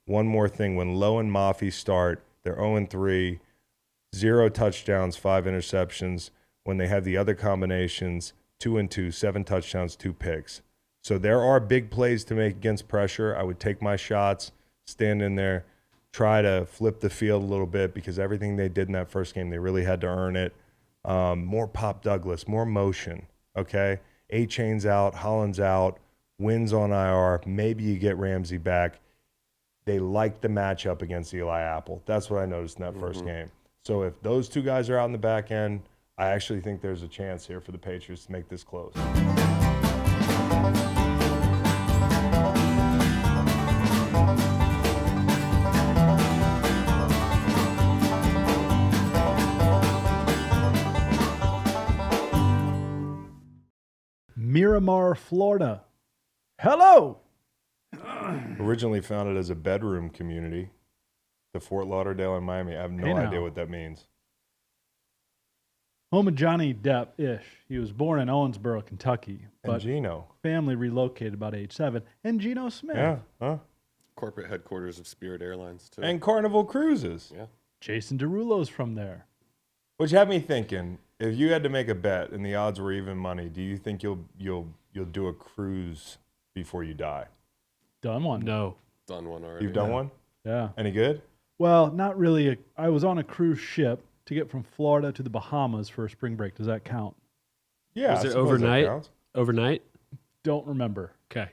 one more thing. When Lowe and Mafi start, they're 0-3, 0 touchdowns, 5 interceptions. When they have the other combinations, 2-2, 7 touchdowns, 2 picks. So there are big plays to make against pressure. I would take my shots, stand in there, try to flip the field a little bit because everything they did in that first game, they really had to earn it. More Pop Douglas, more motion, okay? A-Chain's out, Holland's out, Wynn's on IR. Maybe you get Ramsey back. They like the matchup against Eli Apple. That's what I noticed in that first game. So if those two guys are out in the back end, I actually think there's a chance here for the Patriots to make this close. Miramar, Florida. Hello. Originally founded as a bedroom community, the Fort Lauderdale and Miami. I have no idea what that means. Home of Johnny Depp-ish. He was born in Owensboro, Kentucky. And But Gino. family relocated about age 7. And Geno Smith. Yeah. Huh? Corporate headquarters of Spirit Airlines, too. And Carnival Cruises. Yeah. Jason Derulo's from there. Which had me thinking, if you had to make a bet and the odds were even money, do you think you'll do a cruise before you die? Done one. No. Done one already. You've done one? Yeah. Any good? Well, not really. I was on a cruise ship to get from Florida to the Bahamas for a spring break. Does that count? Yeah. Was I it suppose that overnight? counts. Overnight? Don't remember. Okay.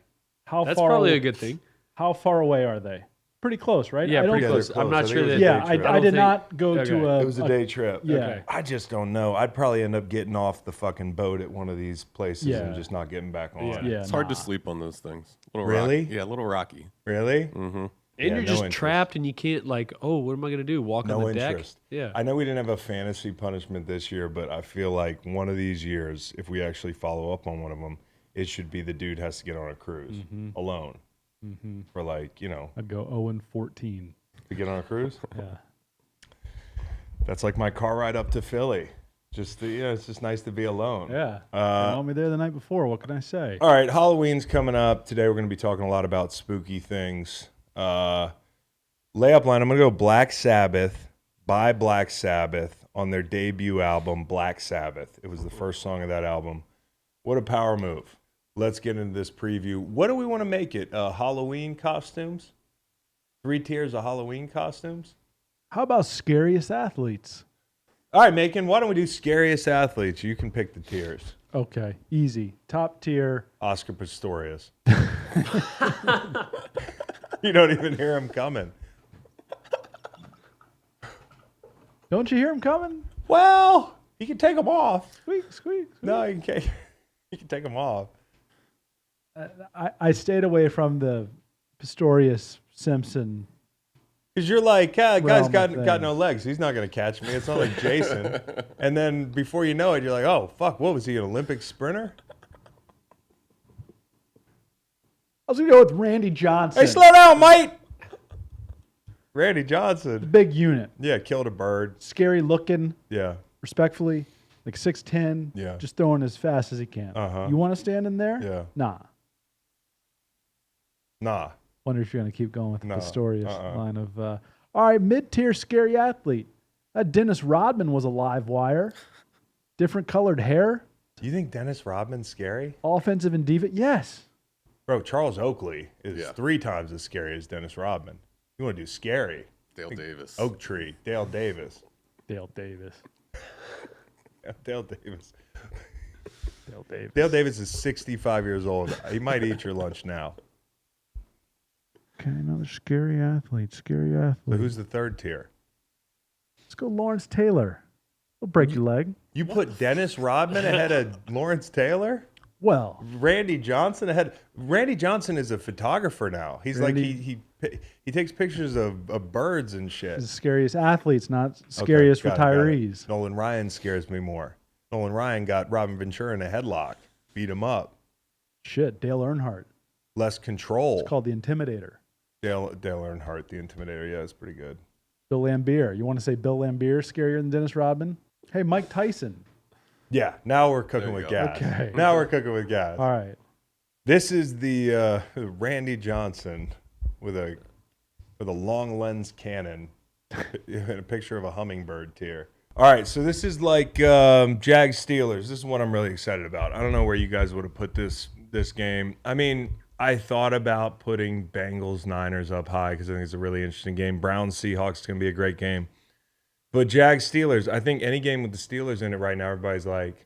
How That's far probably away, a good thing. How far away are they? Pretty close, right? Yeah, I don't pretty Yeah, close. they're I'm not close. I sure think it that. was a Yeah, day trip. I did think- not go okay. to a. It was a day trip. Yeah. Okay. I just don't know. I'd probably end up getting off the fucking boat at one of these places Yeah. and just not getting back on. Yeah. Yeah, It's hard to nah. sleep on those things. Really? Yeah, a little rocky. Really? Mm-hmm. And Yeah, you're no just interest. trapped and you can't, like, oh, what am I going to do? Walk No on the deck? interest. Yeah. I know we didn't have a fantasy punishment this year, but I feel like one of these years, if we actually follow up on one of them, it should be the dude has to get on a cruise alone for like, I'd go 0-14. to get on a cruise. Yeah. That's like my car ride up to Philly. Just it's just nice to be alone. Yeah. They want me there the night before. What can I say? All right, Halloween's coming up. Today we're going to be talking a lot about spooky things. Layup line, I'm going to go Black Sabbath by Black Sabbath on their debut album, Black Sabbath. It was the first song of that album. What a power move. Let's get into this preview. What do we want to make it? Halloween costumes? 3 tiers of Halloween costumes? How about scariest athletes? All right, Macon, why don't we do scariest athletes? You can pick the tiers. Okay, easy. Top tier. Oscar Pistorius. You don't even hear him coming. Don't you hear him coming? Well, you can take them off. Squeak, squeak. squeak. No, you can't. You can take them off. I stayed away from the Pistorius Simpson. Because you're like, guy's Realm got of no things. legs. He's not going to catch me. It's not like Jason. And then before you know it, you're like, oh, fuck, what was he, an Olympic sprinter? I was going to go with Randy Johnson. Hey, slow down, mate. Randy Johnson. Big unit. Yeah, killed a bird. Scary looking, Yeah. respectfully. Like 6'10". Yeah. Just throwing as fast as he can. Uh-huh. You want to stand in there? Yeah. Nah. Nah. Wonder if you're going to keep going with the No. Pistorius line of. All right, mid-tier scary athlete. That Dennis Rodman was a live wire. Different colored hair. Do you think Dennis Rodman's scary? Offensive and defense. Yes. Bro, Charles Oakley is Yeah. 3 times as scary as Dennis Rodman. You want to do scary? Dale Davis. Oak Tree, Dale Davis. Dale Davis. Dale Davis. Dale Davis. Dale Davis is 65 years old. He might eat your lunch now. Okay, another scary athlete. Scary athlete. But who's the third tier? Let's go Lawrence Taylor. He'll break your leg. You put Dennis Rodman ahead of Lawrence Taylor? Well, Randy Johnson ahead. Randy Johnson is a photographer now. He's Randy- like he takes pictures of birds and shit. the scariest athletes, not Okay, scariest got it, got it. retirees. Nolan Ryan scares me more. Nolan Ryan got Robin Ventura in a headlock, beat him up. Shit, Dale Earnhardt. Less control. It's called The Intimidator. Dale Earnhardt, the Intimidator. Yeah, it's pretty good. Bill Lambier. You want to say Bill Lambier scarier than Dennis Rodman? Hey, Mike Tyson. Yeah, now we're cooking There with you gas. go. Okay. Now we're cooking with gas. All right. This is the Randy Johnson with a with a long lens cannon and a picture of a hummingbird tier. All right, so this is like Jags Steelers. This is what I'm really excited about. I don't know where you guys would have put this game. I mean, I thought about putting Bengals Niners up high because I think it's a really interesting game. Browns Seahawks is going to be a great game. But Jags Steelers, I think any game with the Steelers in it right now, everybody's like,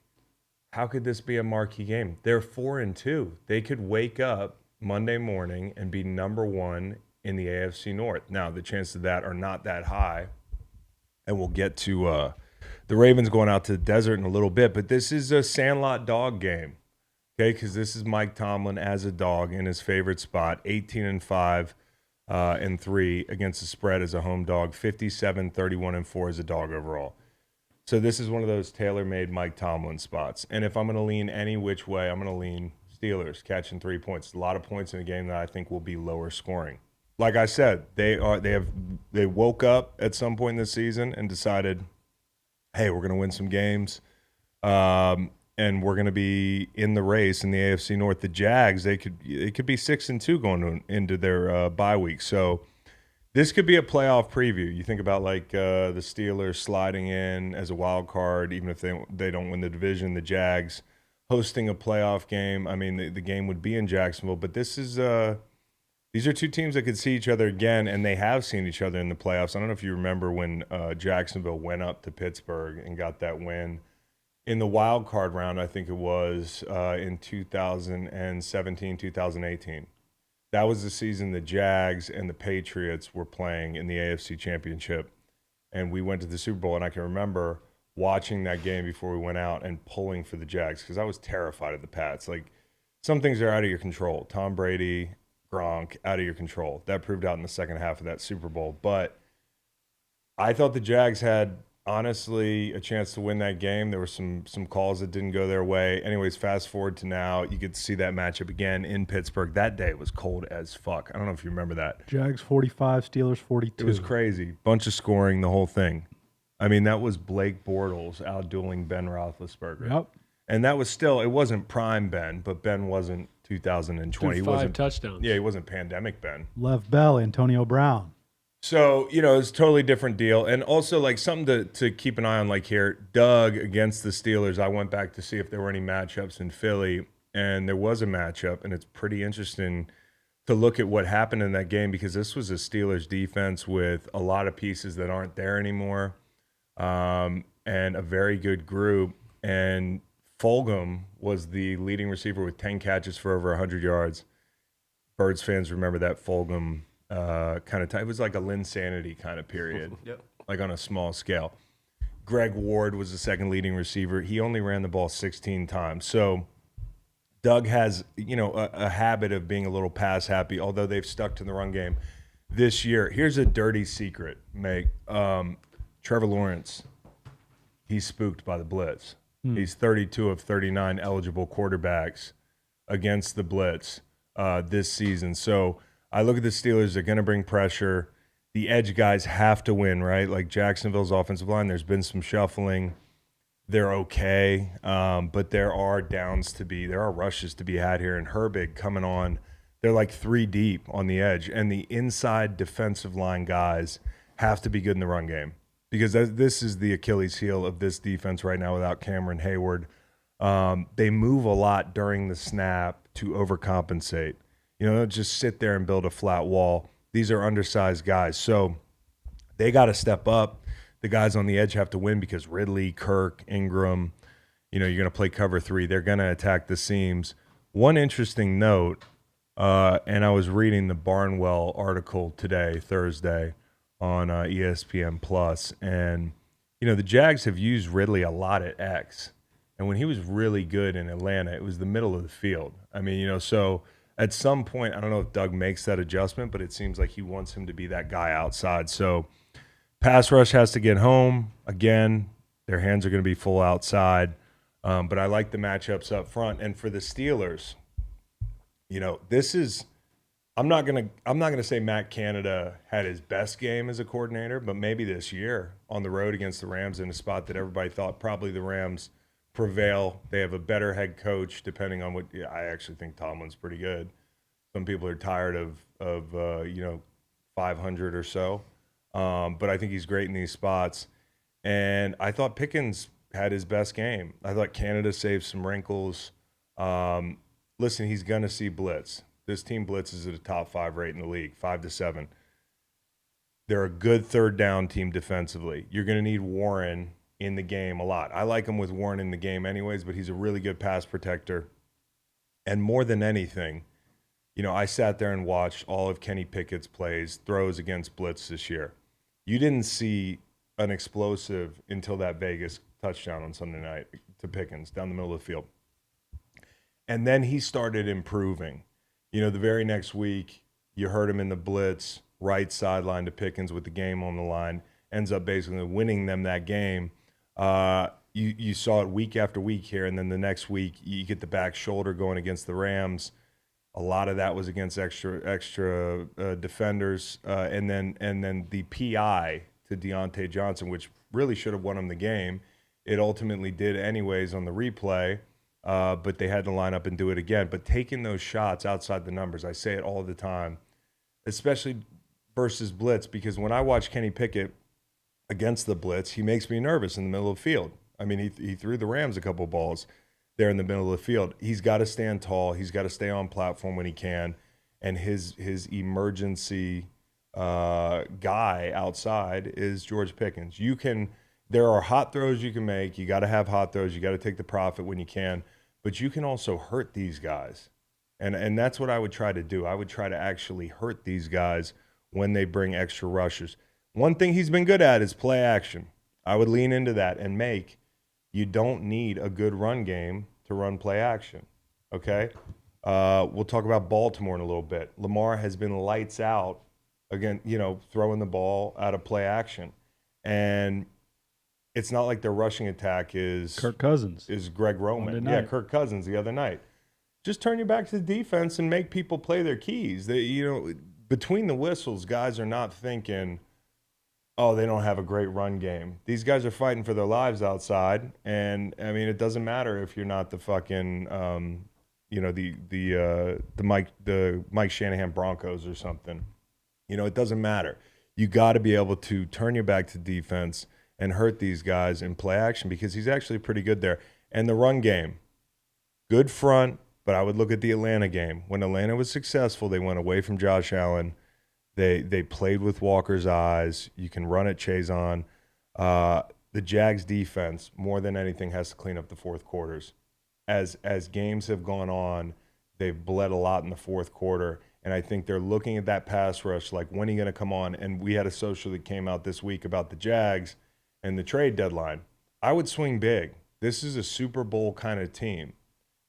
how could this be a marquee game? They're 4-2. They could wake up Monday morning and be number one in the AFC North. Now, the chances of that are not that high. And we'll get to the Ravens going out to the desert in a little bit. But this is a Sandlot dog game, okay? Because this is Mike Tomlin as a dog in his favorite spot, 18-5 and 3 against the spread as a home dog, 57, 31 and 4 as a dog overall. So this is one of those tailor-made Mike Tomlin spots. And if I'm going to lean any which way, I'm going to lean Steelers catching 3 points. A lot of points in a game that I think will be lower scoring. Like I said, they woke up at some point this season and decided, hey, we're going to win some games, and we're going to be in the race in the AFC North. The Jags, it could be 6-2 going into their bye week. So this could be a playoff preview. You think about like the Steelers sliding in as a wild card, even if they don't win the division. The Jags hosting a playoff game. I mean, the game would be in Jacksonville, but this is these are two teams that could see each other again, and they have seen each other in the playoffs. I don't know if you remember when Jacksonville went up to Pittsburgh and got that win in the wild card round. I think it was in 2017, 2018. That was the season the Jags and the Patriots were playing in the AFC Championship, and we went to the Super Bowl. And I can remember watching that game before we went out and pulling for the Jags because I was terrified of the Pats. Like, some things are out of your control. Tom Brady, Gronk, out of your control. That proved out in the second half of that Super Bowl. But I thought the Jags had, honestly, a chance to win that game. There were some calls that didn't go their way. Anyways, fast forward to now, you get to see that matchup again in Pittsburgh. That day was cold as fuck. I don't know if you remember that. Jags 45, Steelers 42. It was crazy. Bunch of scoring, the whole thing. I mean, that was Blake Bortles outdueling Ben Roethlisberger. Yep. And that was still, it wasn't prime Ben, but Ben wasn't 2020. He wasn't touchdowns. Yeah, he wasn't pandemic Ben. Lev Bell, Antonio Brown. So, it's a totally different deal. And also, like, something to keep an eye on, like here, Doug against the Steelers. I went back to see if there were any matchups in Philly, and there was a matchup, and it's pretty interesting to look at what happened in that game because this was a Steelers defense with a lot of pieces that aren't there anymore, and a very good group. And Fulgham was the leading receiver with 10 catches for over 100 yards. Birds fans remember that Fulgham kind of time. It was like a Linsanity kind of period, Yep. like on a small scale. Greg Ward was the second leading receiver. He only ran the ball 16 times. So Doug has, a habit of being a little pass happy, although they've stuck to the run game this year. Here's a dirty secret, Meg. Trevor Lawrence, he's spooked by the blitz. He's 32 of 39 eligible quarterbacks against the blitz this season. So I look at the Steelers. They're going to bring pressure. The edge guys have to win, right? Like Jacksonville's offensive line, there's been some shuffling. They're okay, but there are rushes to be had here. And Herbig coming on, they're like 3 deep on the edge. And the inside defensive line guys have to be good in the run game. Because this is the Achilles heel of this defense right now without Cameron Hayward. They move a lot during the snap to overcompensate. Don't just sit there and build a flat wall. These are undersized guys. So they got to step up. The guys on the edge have to win because Ridley, Kirk, Ingram, you're going to play cover 3. They're going to attack the seams. One interesting note, and I was reading the Barnwell article today, Thursday, on ESPN Plus, and the Jags have used Ridley a lot at X, and when he was really good in Atlanta, it was the middle of the field. I mean, so at some point, I don't know if Doug makes that adjustment, but it seems like he wants him to be that guy outside. So pass rush has to get home again. Their hands are going to be full outside, but I like the matchups up front. And for the Steelers, this is. I'm not gonna say Matt Canada had his best game as a coordinator, but maybe this year on the road against the Rams in a spot that everybody thought probably the Rams prevail. They have a better head coach, depending on what. I actually think Tomlin's pretty good. Some people are tired of 500 or so. But I think he's great in these spots. And I thought Pickens had his best game. I thought Canada saved some wrinkles. Listen, he's going to see blitz. This team blitzes at a top 5 rate in the league, 5 to 7. They're a good third down team defensively. You're going to need Warren in the game a lot. I like him with Warren in the game anyways, but he's a really good pass protector. And more than anything, you know, I sat there and watched all of Kenny Pickett's plays, throws against blitz this year. You didn't see an explosive until that Vegas touchdown on Sunday night to Pickens down the middle of the field. And then he started improving. You know, the very next week, you heard him in the blitz, right sideline to Pickens with the game on the line, ends up basically winning them that game. You saw it week after week here, and then the next week you get the back shoulder going against the Rams. A lot of that was against extra defenders, and then the PI to Deontay Johnson, which really should have won him the game. It ultimately did anyways on the replay, but they had to line up and do it again. But taking those shots outside the numbers, I say it all the time, especially versus blitz, because when I watch Kenny Pickett against the blitz, he makes me nervous in the middle of the field. I mean, he threw the Rams a couple of balls there in the middle of the field. He's got to stand tall. He's got to stay on platform when he can. And his emergency guy outside is George Pickens. There are hot throws you can make. You got to have hot throws. You got to take the profit when you can. But you can also hurt these guys. And that's what I would try to do. I would try to actually hurt these guys when they bring extra rushers. One thing he's been good at is play action. I would lean into that and you don't need a good run game to run play action, okay? We'll talk about Baltimore in a little bit. Lamar has been lights out, again, you know, throwing the ball out of play action. And it's not like their rushing attack is Kirk Cousins. Is Greg Roman. Yeah, Kirk Cousins the other night. Just turn your back to the defense and make people play their keys. Between the whistles, guys are not thinking, oh, they don't have a great run game. These guys are fighting for their lives outside, and I mean, it doesn't matter if you're not the fucking, the Mike Shanahan Broncos or something. You know, it doesn't matter. You got to be able to turn your back to defense and hurt these guys in play action, because he's actually pretty good there. And the run game, good front, but I would look at the Atlanta game. When Atlanta was successful, they went away from Josh Allen. They played with Walker's eyes. You can run at Chazon. The Jags defense, more than anything, has to clean up the fourth quarters. As games have gone on, they've bled a lot in the fourth quarter, and I think they're looking at that pass rush like, when are you going to come on? And we had a social that came out this week about the Jags and the trade deadline. I would swing big. This is a Super Bowl kind of team.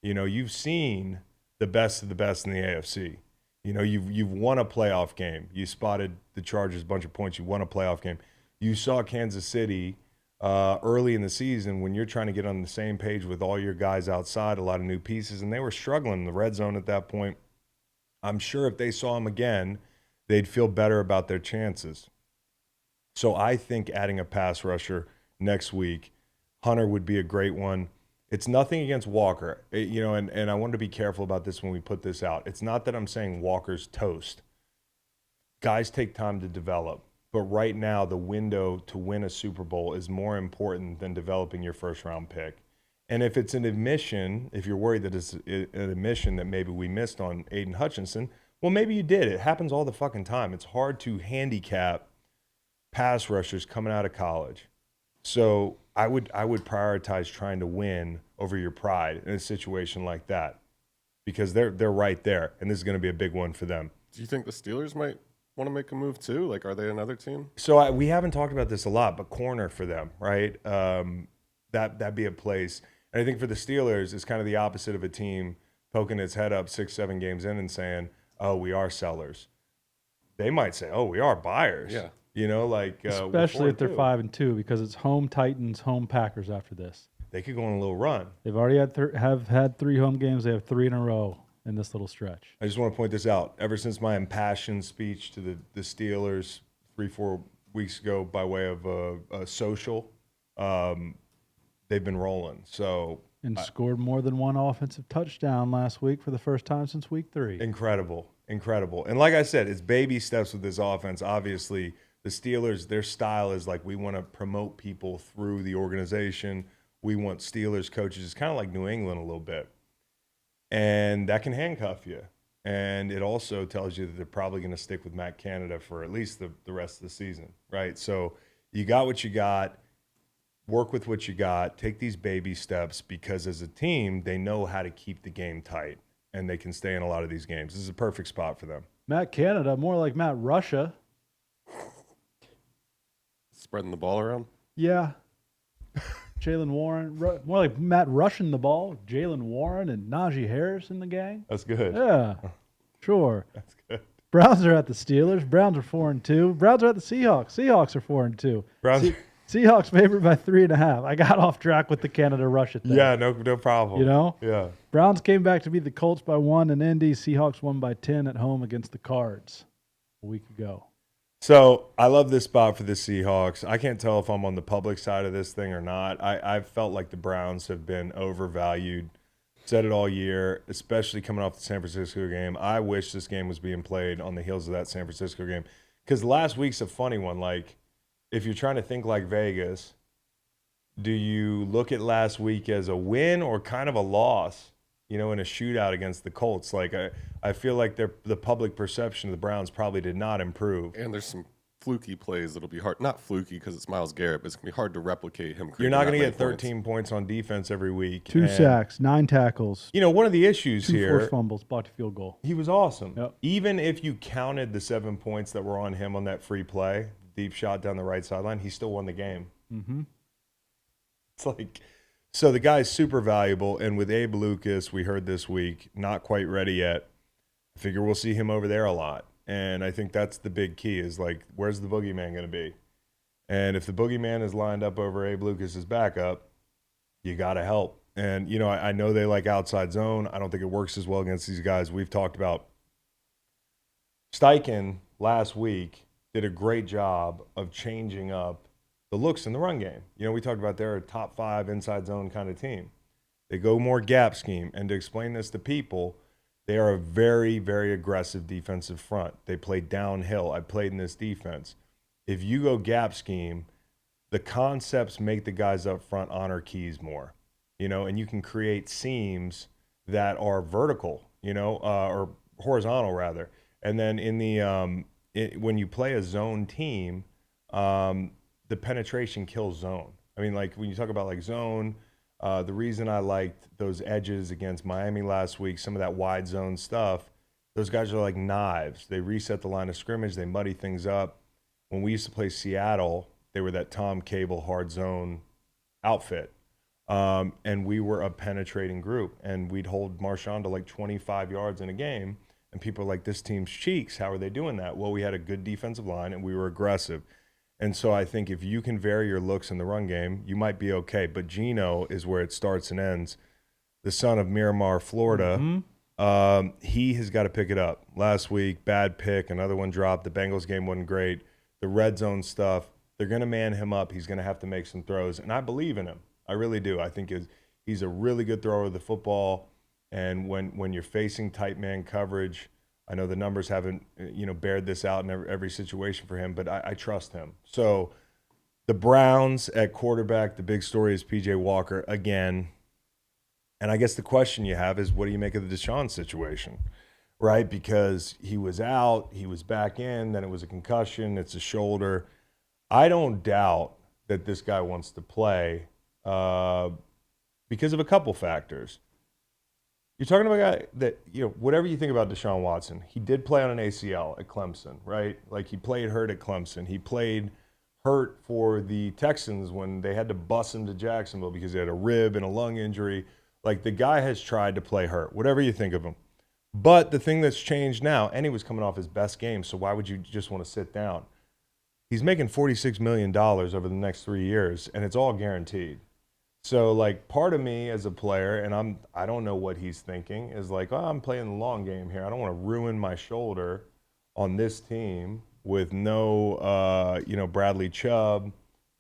You know, you've seen the best of the best in the AFC. You know, you've won a playoff game. You spotted the Chargers a bunch of points. You won a playoff game. You saw Kansas City early in the season when you're trying to get on the same page with all your guys outside, a lot of new pieces, and they were struggling in the red zone at that point. I'm sure if they saw them again, they'd feel better about their chances. So I think adding a pass rusher next week, Hunter would be a great one. It's nothing against Walker, and I want to be careful about this when we put this out. It's not that I'm saying Walker's toast. Guys take time to develop, but right now the window to win a Super Bowl is more important than developing your first-round pick. And if it's an admission, if you're worried that it's an admission that maybe we missed on Aiden Hutchinson, well, maybe you did. It happens all the fucking time. It's hard to handicap pass rushers coming out of college. So I would prioritize trying to win over your pride in a situation like that, because they're right there, and this is going to be a big one for them. Do you think the Steelers might want to make a move too? Like, are they another team? So we haven't talked about this a lot, but corner for them, right? That'd be a place. And I think for the Steelers, it's kind of the opposite of a team poking its head up 6-7 games in and saying, oh, we are sellers. They might say, oh, we are buyers. Yeah. You know, like especially if they're 5-2, because it's home Titans, home Packers after this. They could go on a little run. They've already have had 3 home games. They have 3 in a row in this little stretch. I just want to point this out. Ever since my impassioned speech to the Steelers 3-4 weeks ago by way of a social, they've been rolling. So and scored more than one offensive touchdown last week for the first time since week 3. Incredible. incredible. And like I said, it's baby steps with this offense. Obviously, the Steelers, their style is like we want to promote people through the organization. We want Steelers coaches. It's kind of like New England a little bit. And that can handcuff you. And it also tells you that they're probably going to stick with Matt Canada for at least the rest of the season, right? So you got what you got. Work with what you got. Take these baby steps because as a team, they know how to keep the game tight. And they can stay in a lot of these games. This is a perfect spot for them. Matt Canada, more like Matt Russia. Spreading the ball around. Yeah. Jalen Warren, more like Matt rushing the ball. Jalen Warren and Najee Harris in the gang. That's good. Yeah, sure. That's good. Browns are at the Steelers. Browns are 4-2. Browns are at the Seahawks. Seahawks are 4-2. Browns. Seahawks favored by 3.5. I got off track with the Canada Russia thing. Yeah, no problem. You know? Yeah. Browns came back to beat the Colts by 1 in Indy. Seahawks won by 10 at home against the Cards a week ago. So I love this spot for the Seahawks. I can't tell if I'm on the public side of this thing or not. I've felt like the Browns have been overvalued. Said it all year, especially coming off the San Francisco game. I wish this game was being played on the heels of that San Francisco game. Because last week's a funny one. Like, if you're trying to think like Vegas, do you look at last week as a win or kind of a loss, in a shootout against the Colts? Like, I feel like the public perception of the Browns probably did not improve. And there's some fluky plays that'll be hard. Not fluky because it's Myles Garrett, but it's going to be hard to replicate him. You're not going to get 13 points on defense every week. 2 sacks, 9 tackles. One of the issues 2 here. forced fumbles, blocked a field goal. He was awesome. Yep. Even if you counted the 7 points that were on him on that free play, deep shot down the right sideline, he still won the game. Mm-hmm. It's like, so the guy's super valuable. And with Abe Lucas, we heard this week, not quite ready yet. I figure we'll see him over there a lot. And I think that's the big key is like, where's the boogeyman going to be? And if the boogeyman is lined up over Abe Lucas's backup, you got to help. And, I know they like outside zone. I don't think it works as well against these guys. We've talked about Steichen last week did a great job of changing up the looks in the run game. We talked about they're a top 5 inside zone kind of team. They go more gap scheme. And to explain this to people, they are a very, very aggressive defensive front. They play downhill. I played in this defense. If you go gap scheme, the concepts make the guys up front honor keys more, and you can create seams that are vertical, or horizontal rather. And then in the when you play a zone team, the penetration kills zone. I mean, like when you talk about like zone, the reason I liked those edges against Miami last week, some of that wide zone stuff, those guys are like knives. They reset the line of scrimmage. They muddy things up. When we used to play Seattle, they were that Tom Cable hard zone outfit. And we were a penetrating group. And we'd hold Marshawn to like 25 yards in a game. And people are like, this team's cheeks. How are they doing that? Well, we had a good defensive line, and we were aggressive. And so I think if you can vary your looks in the run game, you might be okay. But Geno is where it starts and ends. The son of Miramar, Florida, he has got to pick it up. Last week, bad pick, another one dropped. The Bengals game wasn't great. The red zone stuff, they're going to man him up. He's going to have to make some throws. And I believe in him. I really do. I think he's a really good thrower of the football. And when you're facing tight man coverage, I know the numbers haven't, bared this out in every situation for him, but I trust him. So the Browns at quarterback, the big story is P.J. Walker again. And I guess the question you have is, what do you make of the Deshaun situation, right? Because he was out, he was back in, then it was a concussion, it's a shoulder. I don't doubt that this guy wants to play because of a couple factors. You're talking about a guy that, whatever you think about Deshaun Watson, he did play on an ACL at Clemson, right? Like he played hurt at Clemson. He played hurt for the Texans when they had to bus him to Jacksonville because he had a rib and a lung injury. Like the guy has tried to play hurt, whatever you think of him. But the thing that's changed now, and he was coming off his best game, so why would you just want to sit down? He's making $46 million over the next 3 years, and it's all guaranteed. So, like, part of me as a player, and I don't know what he's thinking, is like, I'm playing the long game here. I don't want to ruin my shoulder on this team with no, Bradley Chubb,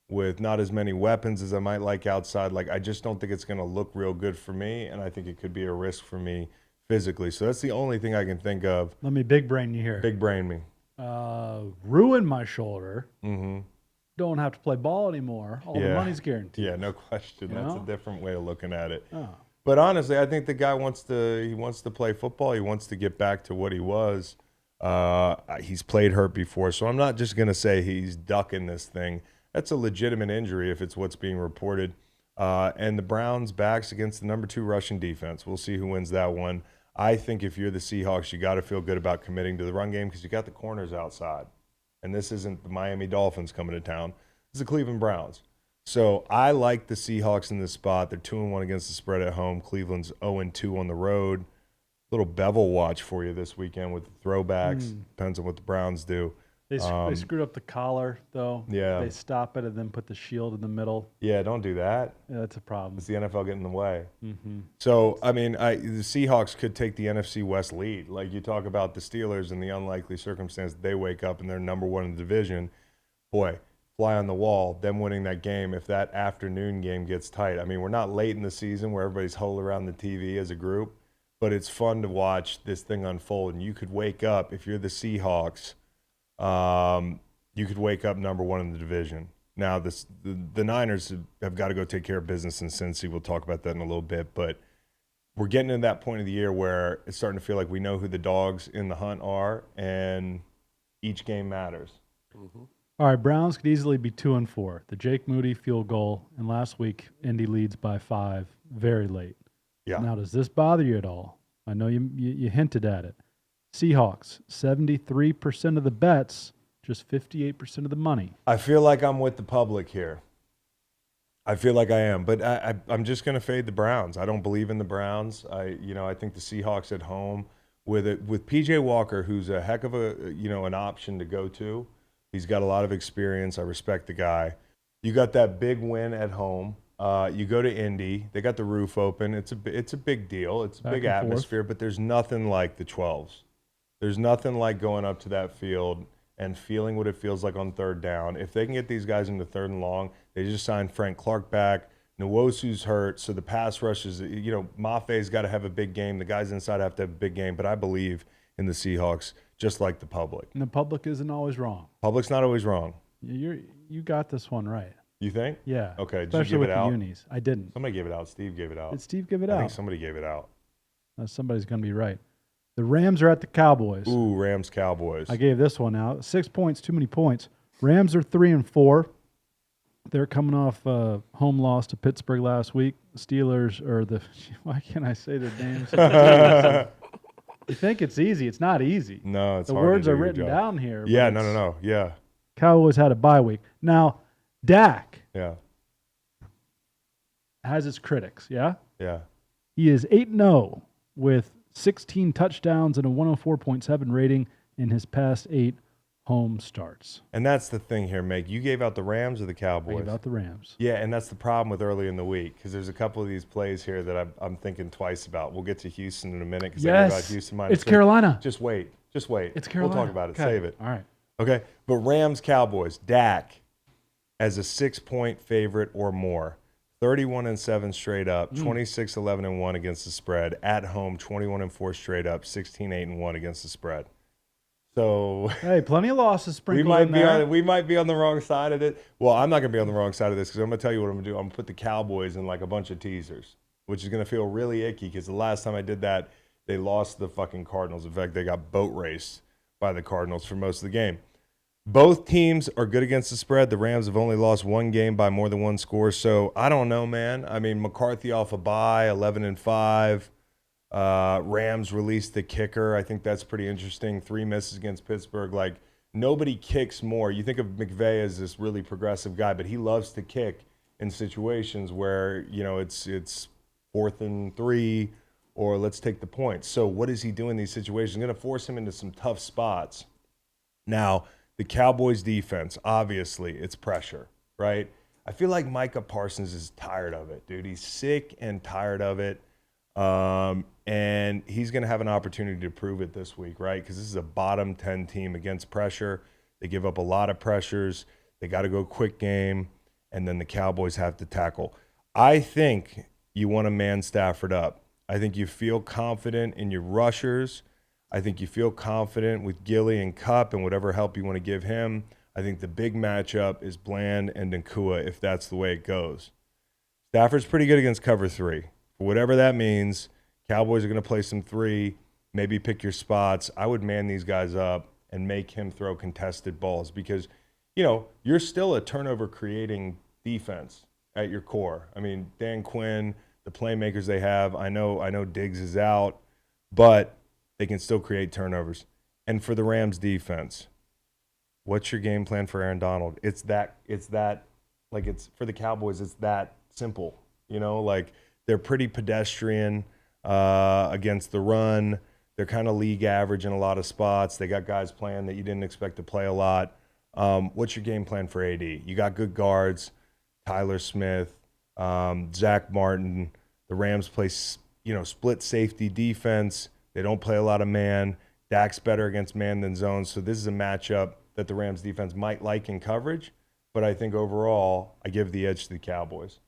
with not as many weapons as I might like outside. Like, I just don't think it's going to look real good for me, and I think it could be a risk for me physically. So that's the only thing I can think of. Let me big brain you here. Big brain me. Ruin my shoulder. Mm-hmm. Don't have to play ball anymore. All the money's guaranteed. Yeah, no question. You That's know? a different way of looking at it. Oh. But honestly, I think the guy wants to play football. He wants to get back to what he was. He's played hurt before, so I'm not just going to say he's ducking this thing. That's a legitimate injury if it's what's being reported. And the Browns' backs against the number 2 rushing defense. We'll see who wins that one. I think if you're the Seahawks, you got to feel good about committing to the run game because you got the corners outside. And this isn't the Miami Dolphins coming to town. This is the Cleveland Browns. So I like the Seahawks in this spot. They're 2-1 against the spread at home. Cleveland's 0-2 on the road. Little bevel watch for you this weekend with the throwbacks. Depends on what the Browns do. They screwed up the collar, though. Yeah. They stop it and then put the shield in the middle. Yeah, don't do that. Yeah, that's a problem. It's the NFL getting in the way. Mm-hmm. So, I mean, the Seahawks could take the NFC West lead. Like you talk about the Steelers and the unlikely circumstance that they wake up and they're number 1 in the division. Boy, fly on the wall, them winning that game if that afternoon game gets tight. I mean, we're not late in the season where everybody's huddled around the TV as a group, but it's fun to watch this thing unfold. And you could wake up, if you're the Seahawks, you could wake up number 1 in the division. Now, the Niners have got to go take care of business in Cincy. We'll talk about that in a little bit. But we're getting to that point of the year where it's starting to feel like we know who the dogs in the hunt are, and each game matters. Mm-hmm. All right, Browns could easily be 2-4. The Jake Moody field goal, and last week, Indy leads by 5 very late. Yeah. Now, does this bother you at all? I know you hinted at it. Seahawks, 73% of the bets, just 58% of the money. I feel like I'm with the public here. I feel like I am, but I'm just going to fade the Browns. I don't believe in the Browns. I think the Seahawks at home with PJ Walker, who's a heck of an option to go to. He's got a lot of experience. I respect the guy. You got that big win at home. You go to Indy. They got the roof open. It's a big deal. It's a big atmosphere, but there's nothing like the 12s. There's nothing like going up to that field and feeling what it feels like on third down. If they can get these guys into 3rd and long, they just signed Frank Clark back. Nwosu's hurt, so the pass rushes, Maffei's got to have a big game. The guys inside have to have a big game, but I believe in the Seahawks just like the public. And the public isn't always wrong. Public's not always wrong. You got this one right. You think? Yeah. Okay, did Especially you give with it the out? unis. I didn't. Somebody gave it out. Steve gave it out. Did Steve give it I out? think somebody gave it out. Somebody's going to be right. The Rams are at the Cowboys. Ooh, Rams Cowboys. I gave this one out. 6 points, too many points. Rams are 3-4. They're coming off a home loss to Pittsburgh last week. Steelers are why can't I say their names? You think it's easy. It's not easy. No, it's the hard to words do are your written job. down here. Yeah, but no. Yeah. Cowboys had a bye week. Now, Dak Yeah. has his critics, yeah? Yeah. He is 8-0 with 16 touchdowns and a 104.7 rating in his past 8 home starts. And that's the thing here, Meg. You gave out the Rams or the I Cowboys? gave out the Rams. Yeah, and that's the problem with early in the week because there's a couple of these plays here that I'm thinking twice about. We'll get to Houston in a minute because I gave out Houston minus it's 6. Carolina. Just wait. It's Carolina. We'll talk about it. Okay. Save it. All right. Okay, but Rams Cowboys, Dak as a 6-point favorite or more. 31-7 straight up, 26-11-1 against the spread. At home, 21-4 straight up, 16-8-1 against the spread. So Hey, plenty of losses we sprinkled might in be there. on the wrong side of it. Well, I'm not gonna be on the wrong side of this because I'm gonna tell you what I'm gonna do. I'm gonna put the Cowboys in like a bunch of teasers, which is gonna feel really icky because the last time I did that, they lost the fucking Cardinals. In fact, they got boat raced by the Cardinals for most of the game. Both teams are good against the spread. The Rams have only lost 1 game by more than 1 score. So I don't know, man. I mean, McCarthy off a bye, 11-5. Rams released the kicker. I think that's pretty interesting. 3 misses against Pittsburgh. Like, nobody kicks more. You think of McVay as this really progressive guy, but he loves to kick in situations where, it's 4th and 3 or let's take the points. So what does he do in these situations? Going to force him into some tough spots. Now, the Cowboys defense, obviously, it's pressure, right? I feel like Micah Parsons is tired of it, dude. He's sick and tired of it. And he's going to have an opportunity to prove it this week, right? Because this is a bottom 10 team against pressure. They give up a lot of pressures. They got to go quick game, and then the Cowboys have to tackle. I think you want to man Stafford up. I think you feel confident in your rushers. I think you feel confident with Gilly and Kupp and whatever help you want to give him. I think the big matchup is Bland and Nakua if that's the way it goes. Stafford's pretty good against cover 3. For whatever that means, Cowboys are going to play some 3, maybe pick your spots. I would man these guys up and make him throw contested balls because, you're still a turnover-creating defense at your core. I mean, Dan Quinn, the playmakers they have, I know Diggs is out, but they can still create turnovers. And for the Rams defense, what's your game plan for Aaron Donald? It's for the Cowboys, it's that simple. They're pretty pedestrian against the run. They're kind of league average in a lot of spots. They got guys playing that you didn't expect to play a lot. What's your game plan for AD? You got good guards, Tyler Smith, Zach Martin. The Rams play, split safety defense. They don't play a lot of man. Dak's better against man than zone. So this is a matchup that the Rams defense might like in coverage. But I think overall, I give the edge to the Cowboys.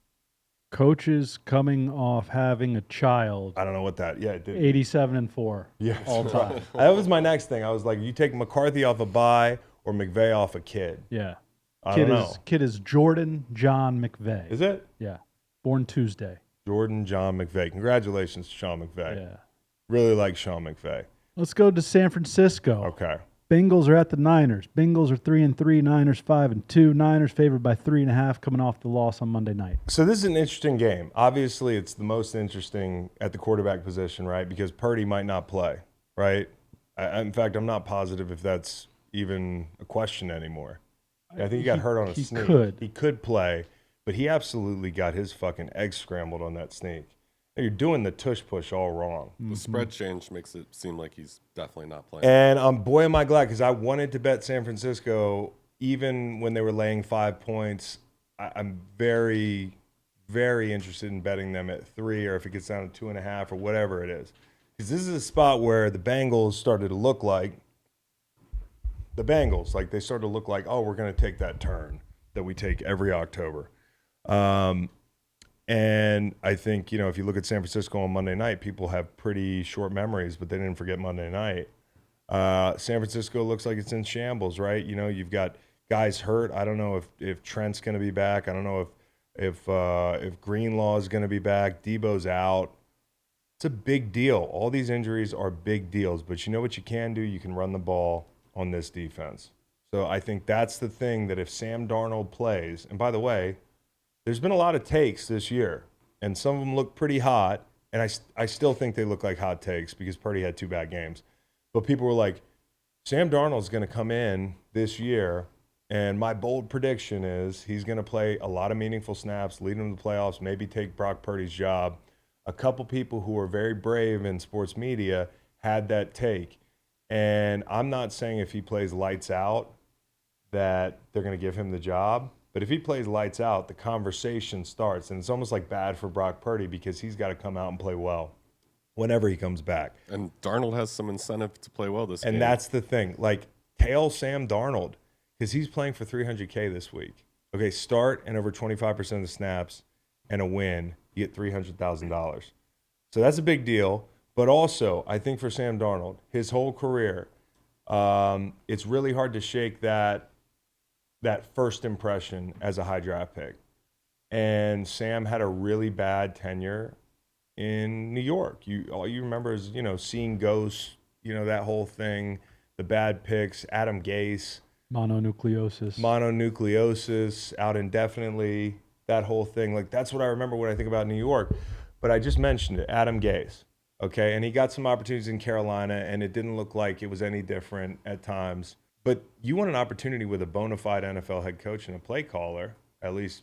Coaches coming off having a child. I don't know what that. Yeah, it did. 87-4. Yeah, all time. That was my next thing. I was like, you take McCarthy off a bye or McVay off a kid. Yeah. I don't know. Kid is Jordan John McVay. Is it? Yeah. Born Tuesday. Jordan John McVay. Congratulations, Sean McVay. Yeah. Really like Sean McVay. Let's go to San Francisco. Okay. Bengals are at the Niners. Bengals are 3-3. Niners 5-2. Niners favored by 3.5 coming off the loss on Monday night. So this is an interesting game. Obviously, it's the most interesting at the quarterback position, right? Because Purdy might not play, right? In fact, I'm not positive if that's even a question anymore. I think he got hurt on a sneak. He could play, but he absolutely got his fucking eggs scrambled on that sneak. You're doing the tush push all wrong. The spread change makes it seem like he's definitely not playing. And boy, am I glad, because I wanted to bet San Francisco even when they were laying 5 points. I'm very, very interested in betting them at 3, or if it gets down to 2.5 or whatever it is. Because this is a spot where the Bengals started to look like the Bengals. Like, they started to look like, oh, we're going to take that turn that we take every October. And I think, if you look at San Francisco on Monday night, people have pretty short memories, but they didn't forget Monday night. San Francisco looks like it's in shambles, right? You've got guys hurt. I don't know if Trent's going to be back. I don't know if Greenlaw is going to be back. Debo's out. It's a big deal. All these injuries are big deals, but you know what you can do? You can run the ball on this defense. So I think that's the thing, that if Sam Darnold plays, and by the way, there's been a lot of takes this year, and some of them look pretty hot, and I still think they look like hot takes because Purdy had 2 bad games. But people were like, Sam Darnold's going to come in this year, and my bold prediction is he's going to play a lot of meaningful snaps, lead them to the playoffs, maybe take Brock Purdy's job. A couple people who are very brave in sports media had that take. And I'm not saying if he plays lights out that they're going to give him the job. But if he plays lights out, the conversation starts. And it's almost like bad for Brock Purdy because he's got to come out and play well whenever he comes back. And Darnold has some incentive to play well this game. And that's the thing. Like, tail Sam Darnold, because he's playing for $300K this week. Okay, start and over 25% of the snaps and a win, you get $300,000. So that's a big deal. But also, I think for Sam Darnold, his whole career, it's really hard to shake that first impression as a high draft pick. And Sam had a really bad tenure in New York. All you remember is, seeing ghosts, that whole thing, the bad picks, Adam Gase. Mononucleosis, out indefinitely, that whole thing. Like, that's what I remember when I think about New York. But I just mentioned it, Adam Gase. Okay, and he got some opportunities in Carolina, and it didn't look like it was any different at times. But you want an opportunity with a bona fide NFL head coach and a play caller, at least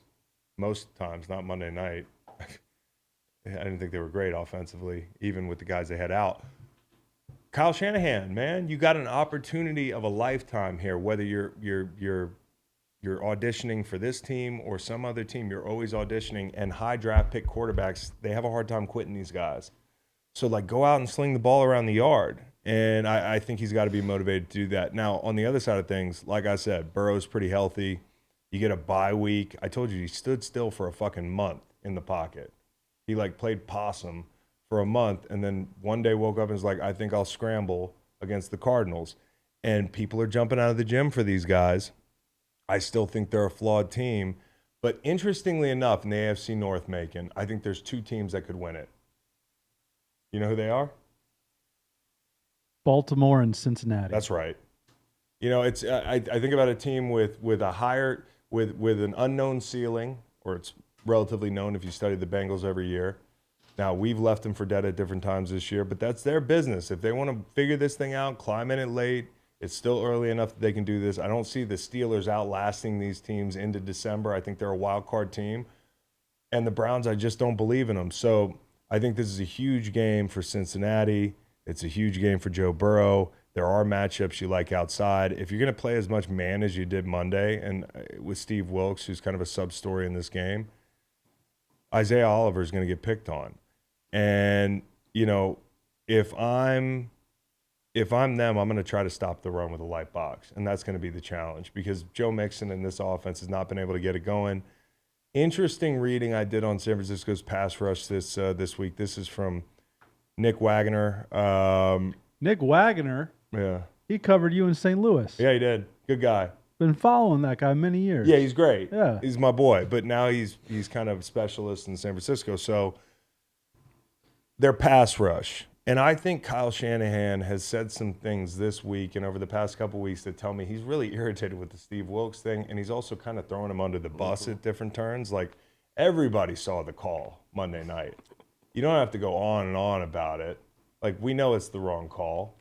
most times, not Monday night. I didn't think they were great offensively, even with the guys they had out. Kyle Shanahan, man, you got an opportunity of a lifetime here. Whether you're auditioning for this team or some other team, you're always auditioning. And high draft pick quarterbacks, they have a hard time quitting these guys. So, like, go out and sling the ball around the yard. And I think he's got to be motivated to do that. Now, on the other side of things, like I said, Burrow's pretty healthy. You get a bye week. I told you he stood still for a fucking month in the pocket. He, played possum for a month, and then one day woke up and was like, I think I'll scramble against the Cardinals. And people are jumping out of the gym for these guys. I still think they're a flawed team. But interestingly enough, in the AFC North, Macon, I think there's 2 teams that could win it. You know who they are? Baltimore and Cincinnati. That's right. You know, it's I think about a team with a higher with an unknown ceiling, or it's relatively known if you study the Bengals every year. Now, we've left them for dead at different times this year, but that's their business. If they want to figure this thing out, climb in it late, it's still early enough that they can do this. I don't see the Steelers outlasting these teams into December. I think they're a wild card team. And the Browns, I just don't believe in them. So I think this is a huge game for Cincinnati. It's a huge game for Joe Burrow. There are matchups you like outside. If you're going to play as much man as you did Monday, and with Steve Wilkes, who's kind of a sub-story in this game, Isaiah Oliver is going to get picked on. And, you know, if I'm them, I'm going to try to stop the run with a light box. And that's going to be the challenge because Joe Mixon and this offense has not been able to get it going. Interesting reading I did on San Francisco's pass rush this week. This is from Nick Wagner. Nick Wagner? Yeah. He covered you in St. Louis. Yeah, he did. Good guy. Been following that guy many years. Yeah, he's great. Yeah. He's my boy. But now he's kind of a specialist in San Francisco. So their pass rush. And I think Kyle Shanahan has said some things this week and over the past couple weeks that tell me he's really irritated with the Steve Wilkes thing, and he's also kind of throwing him under the bus at different turns. Like, everybody saw the call Monday night. You don't have to go on and on about it. Like, we know it's the wrong call.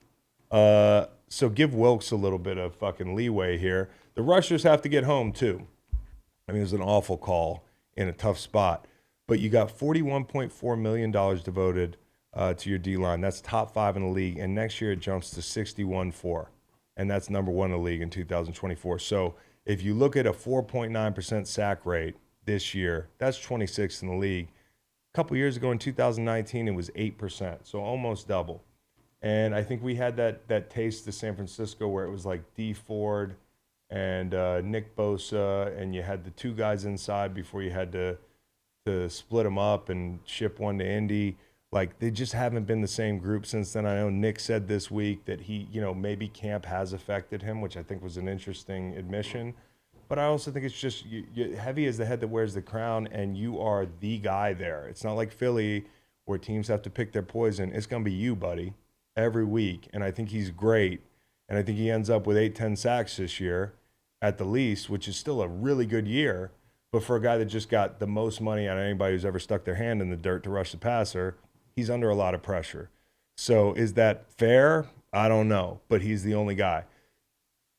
So give Wilkes a little bit of fucking leeway here. The rushers have to get home, too. I mean, it was an awful call in a tough spot. But you got $41.4 million devoted to your D-line. That's top 5 in the league. And next year it jumps to 61.4. And that's number 1 in the league in 2024. So if you look at a 4.9% sack rate this year, that's 26th in the league. A couple years ago in 2019, it was 8%. So almost double. And I think we had that taste to San Francisco where it was like D Ford and Nick Bosa, and you had the 2 guys inside before you had to split them up and ship one to Indy. Like, they just haven't been the same group since then. I know Nick said this week that he, you know, maybe camp has affected him, which I think was an interesting admission. But I also think it's just heavy is the head that wears the crown, and you are the guy there. It's not like Philly where teams have to pick their poison. It's going to be you, buddy, every week. And I think he's great. And I think he ends up with 8-10 sacks this year at the least, which is still a really good year. But for a guy that just got the most money out of anybody who's ever stuck their hand in the dirt to rush the passer, he's under a lot of pressure. So is that fair? I don't know, but he's the only guy.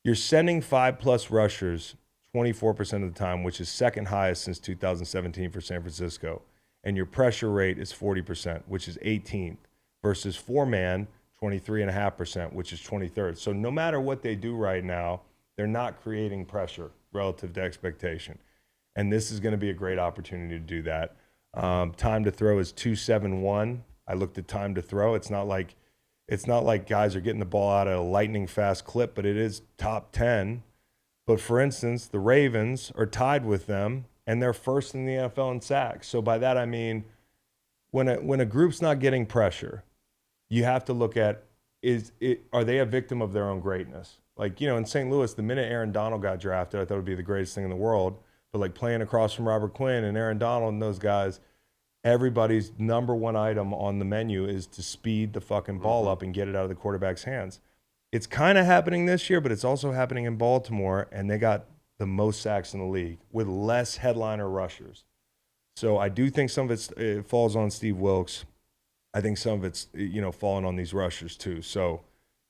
You're sending 5+ rushers 24% of the time, which is second highest since 2017 for San Francisco. And your pressure rate is 40%, which is 18th, versus 4-man, 23.5%, which is 23rd. So no matter what they do right now, they're not creating pressure relative to expectation. And this is going to be a great opportunity to do that. Time to throw is 2.71. I looked at time to throw. It's not like guys are getting the ball out at a lightning fast clip, but it is top 10. But for instance, the Ravens are tied with them, and they're first in the NFL in sacks. So by that I mean, when a group's not getting pressure, you have to look at are they a victim of their own greatness? Like, you know, in St. Louis, the minute Aaron Donald got drafted, I thought it would be the greatest thing in the world. But like playing across from Robert Quinn and Aaron Donald and those guys, everybody's number one item on the menu is to speed the fucking ball up and get it out of the quarterback's hands. It's kind of happening this year, but it's also happening in Baltimore, and they got the most sacks in the league with less headliner rushers. So I do think some of it falls on Steve Wilkes. I think some of it's, you know, falling on these rushers too. So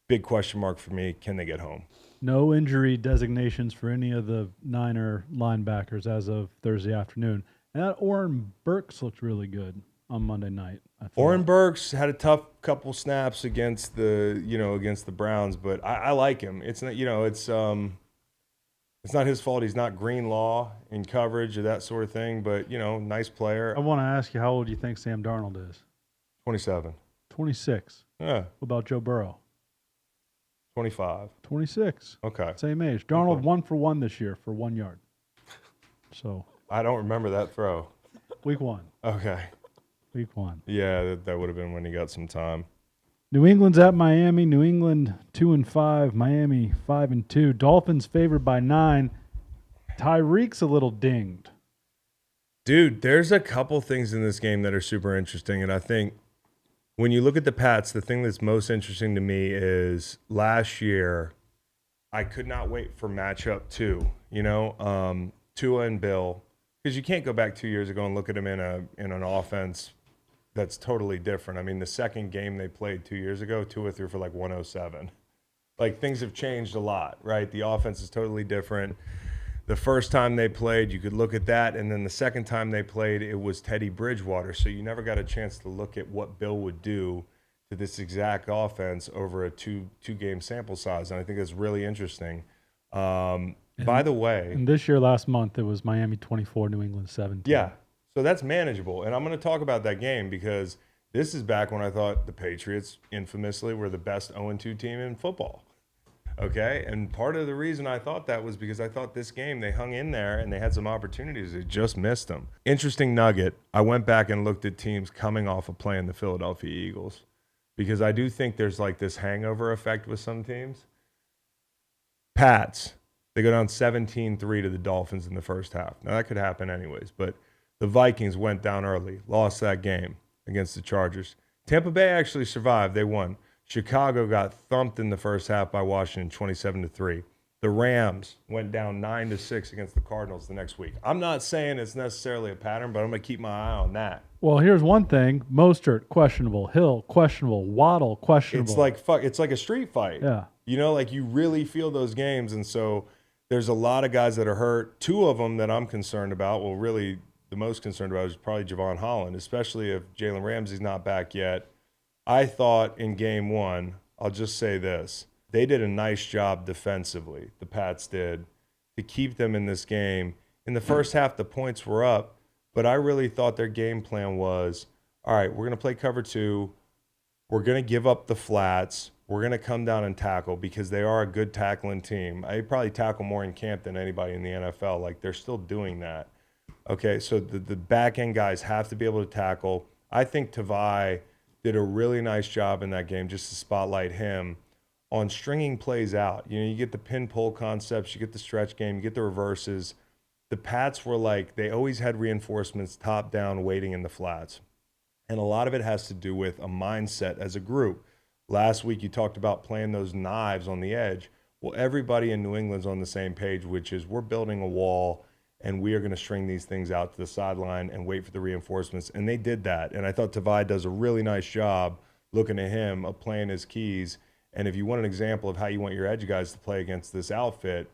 big question mark for me, can they get home? No injury designations for any of the Niner linebackers as of Thursday afternoon. And that Oren Burks looked really good on Monday night. Oren Burks had a tough couple snaps against the Browns, but I like him. It's not, it's not his fault. He's not Greenlaw in coverage or that sort of thing, but, nice player. I want to ask you, how old do you think Sam Darnold is? 27. 26. Yeah. What about Joe Burrow? 25. 26. Okay. Same age. Darnold 1 for 1 this year for 1 yard. So I don't remember that throw. week 1. Okay. Week 1. Yeah, that would have been when he got some time. New England's at Miami. New England 2-5. Miami 5-2. Dolphins favored by 9. Tyreek's a little dinged. Dude, there's a couple things in this game that are super interesting, and I think when you look at the Pats, the thing that's most interesting to me is last year, I could not wait for matchup 2. Tua and Bill, because you can't go back 2 years ago and look at them in an offense that's totally different. I mean, the second game they played 2 years ago, Tua threw for like 107. Like, things have changed a lot, right? The offense is totally different. The first time they played, you could look at that, and then the second time they played, it was Teddy Bridgewater. So you never got a chance to look at what Bill would do to this exact offense over a two-game sample size, and I think that's really interesting. By the way, And this year, last month, it was Miami 24, New England 17. yeah, so that's manageable, and I'm going to talk about that game because this is back when I thought the Patriots infamously were the best 0-2 team in football. Okay, and part of the reason I thought that was because I thought this game, they hung in there and they had some opportunities. They just missed them. Interesting nugget. I went back and looked at teams coming off of playing the Philadelphia Eagles because I do think there's like this hangover effect with some teams. Pats, they go down 17-3 to the Dolphins in the first half. Now, that could happen anyways, but the Vikings went down early, lost that game against the Chargers. Tampa Bay actually survived. They won. Chicago got thumped in the first half by Washington, 27-3. The Rams went down 9-6 against the Cardinals the next week. I'm not saying it's necessarily a pattern, but I'm going to keep my eye on that. Well, here's one thing. Mostert, questionable. Hill, questionable. Waddle, questionable. It's like a street fight. Yeah. Like you really feel those games, and so there's a lot of guys that are hurt. 2 of them that I'm concerned about, well, really the most concerned about is probably Javon Holland, especially if Jalen Ramsey's not back yet. I thought in game 1, I'll just say this, they did a nice job defensively, the Pats did, to keep them in this game. In the first half, the points were up, but I really thought their game plan was, all right, we're going to play cover 2. We're going to give up the flats. We're going to come down and tackle because they are a good tackling team. I probably tackle more in camp than anybody in the NFL. Like, they're still doing that. Okay, so the back-end guys have to be able to tackle. I think Tavai did a really nice job in that game just to spotlight him on stringing plays out. You get the pin-pull concepts, you get the stretch game, you get the reverses. The Pats were like, they always had reinforcements top down waiting in the flats. And a lot of it has to do with a mindset as a group. Last week you talked about playing those knives on the edge. Well, everybody in New England's on the same page, which is we're building a wall and we are going to string these things out to the sideline and wait for the reinforcements. And they did that. And I thought Tavai does a really nice job looking at him of playing his keys. And if you want an example of how you want your edge guys to play against this outfit,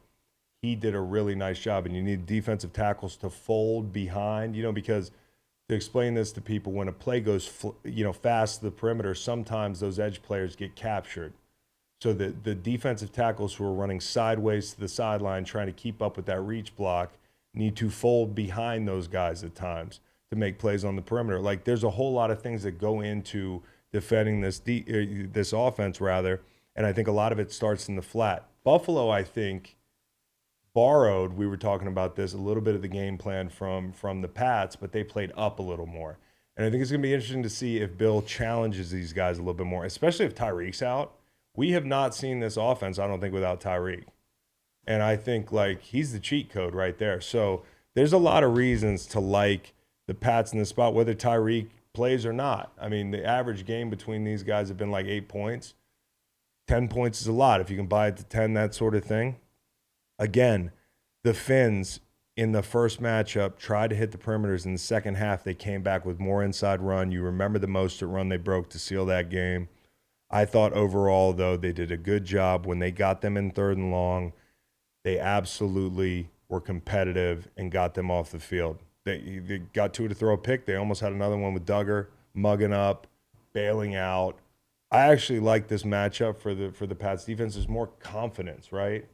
he did a really nice job. And you need defensive tackles to fold behind, because to explain this to people, when a play goes, fast to the perimeter, sometimes those edge players get captured. So the defensive tackles who are running sideways to the sideline trying to keep up with that reach block need to fold behind those guys at times to make plays on the perimeter. Like, there's a whole lot of things that go into defending this offense, rather, and I think a lot of it starts in the flat. Buffalo, I think, borrowed, we were talking about this, a little bit of the game plan from the Pats, but they played up a little more. And I think it's going to be interesting to see if Bill challenges these guys a little bit more, especially if Tyreek's out. We have not seen this offense, I don't think, without Tyreek. And I think, he's the cheat code right there. So there's a lot of reasons to like the Pats in this spot, whether Tyreek plays or not. I mean, the average game between these guys have been 8 points. 10 points is a lot. If you can buy it to 10, that sort of thing. Again, the Finns in the first matchup tried to hit the perimeters. In the second half, they came back with more inside run. You remember the Mostert run they broke to seal that game. I thought overall, though, they did a good job. When they got them in 3rd and long, they absolutely were competitive and got them off the field. They got Tua to throw a pick. They almost had another one with Duggar, mugging up, bailing out. I actually like this matchup for the Pats defense. There's more confidence, right?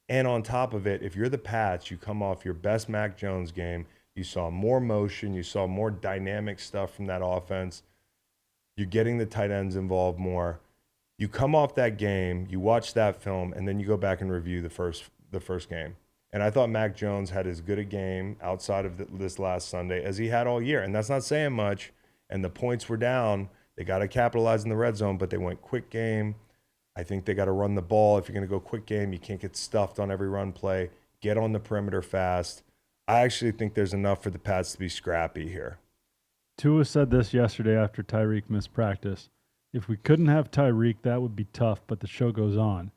And on top of it, if you're the Pats, you come off your best Mac Jones game. You saw more motion. You saw more dynamic stuff from that offense. You're getting the tight ends involved more. You come off that game, you watch that film, and then you go back and review the first game. And I thought Mac Jones had as good a game outside of this last Sunday as he had all year. And that's not saying much. and the points were down. They got to capitalize in the red zone, but they went quick game. I think they got to run the ball. If you're going to go quick game, you can't get stuffed on every run play. Get on the perimeter fast. I actually think there's enough for the Pats to be scrappy here. Tua said this yesterday after Tyreek missed practice. If we couldn't have Tyreek, that would be tough, but the show goes on.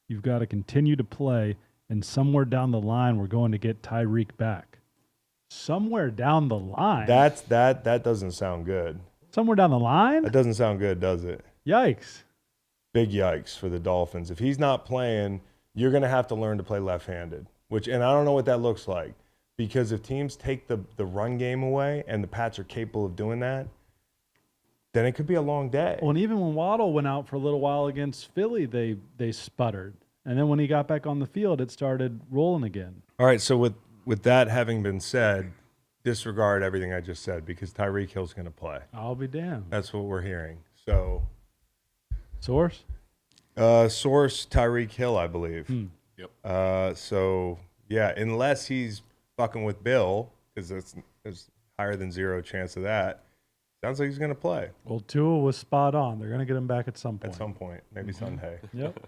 You've got to continue to play, and somewhere down the line, we're going to get Tyreek back. Somewhere down the line? That doesn't sound good. Somewhere down the line? That doesn't sound good, does it? Yikes. Big yikes for the Dolphins. If he's not playing, you're going to have to learn to play left-handed, and I don't know what that looks like, because if teams take the run game away and the Pats are capable of doing that, then it could be a long day. Well, and even when Waddle went out for a little while against Philly, they sputtered. And then when he got back on the field, it started rolling again. All right, so with that having been said, disregard everything I just said because Tyreek Hill's going to play. I'll be damned. That's what we're hearing. So, Source? Source Tyreek Hill, I believe. Yep. So, yeah, unless he's fucking with Bill, because there's higher than zero chance of that. Sounds like he's going to play. Well, Tua was spot on. They're going to get him back at some point. At some point, maybe Sunday. Yep.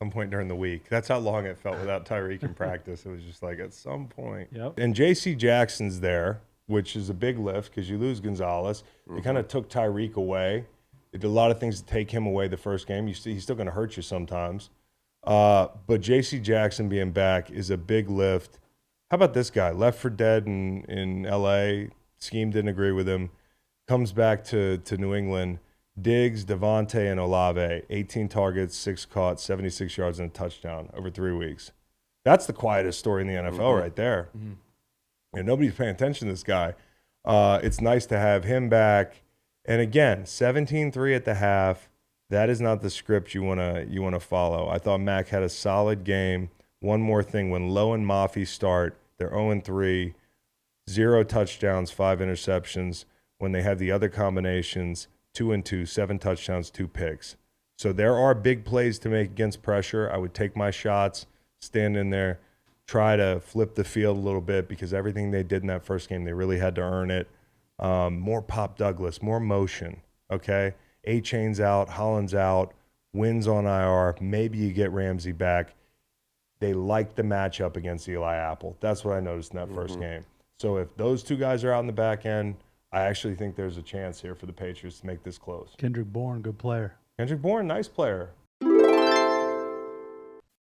Some point during the week. That's how long it felt without Tyreek in practice. It was just like at some point. Yep. And J.C. Jackson's there, which is a big lift because you lose Gonzalez. They kind of took Tyreek away. They did a lot of things to take him away the first game. He's still going to hurt you sometimes. But J.C. Jackson being back is a big lift. How about this guy? Left for dead in L.A. Scheme didn't agree with him. Comes back to New England. Diggs, Devontae, and Olave, 18 targets, 6 caught, 76 yards, and a touchdown over 3 weeks. That's the quietest story in the NFL right there. And nobody's paying attention to this guy. It's nice to have him back. And again, 17-3 at the half. That is not the script you wanna follow. I thought Mac had a solid game. One more thing, when Lowe and Mafi start, they're 0-3, 0 touchdowns, 5 interceptions. When they have the other combinations, 2-2, 7 touchdowns, 2 picks. So there are big plays to make against pressure. I would take my shots, stand in there, try to flip the field a little bit because everything they did in that first game, they really had to earn it. More Pop Douglas, more motion, okay? A-Chain's out, Holland's out, Wynn's on IR. Maybe you get Ramsey back. They like the matchup against Eli Apple. That's what I noticed in that first game. So if those two guys are out in the back end, I actually think there's a chance here for the Patriots to make this close. Kendrick Bourne, good player. Kendrick Bourne, nice player.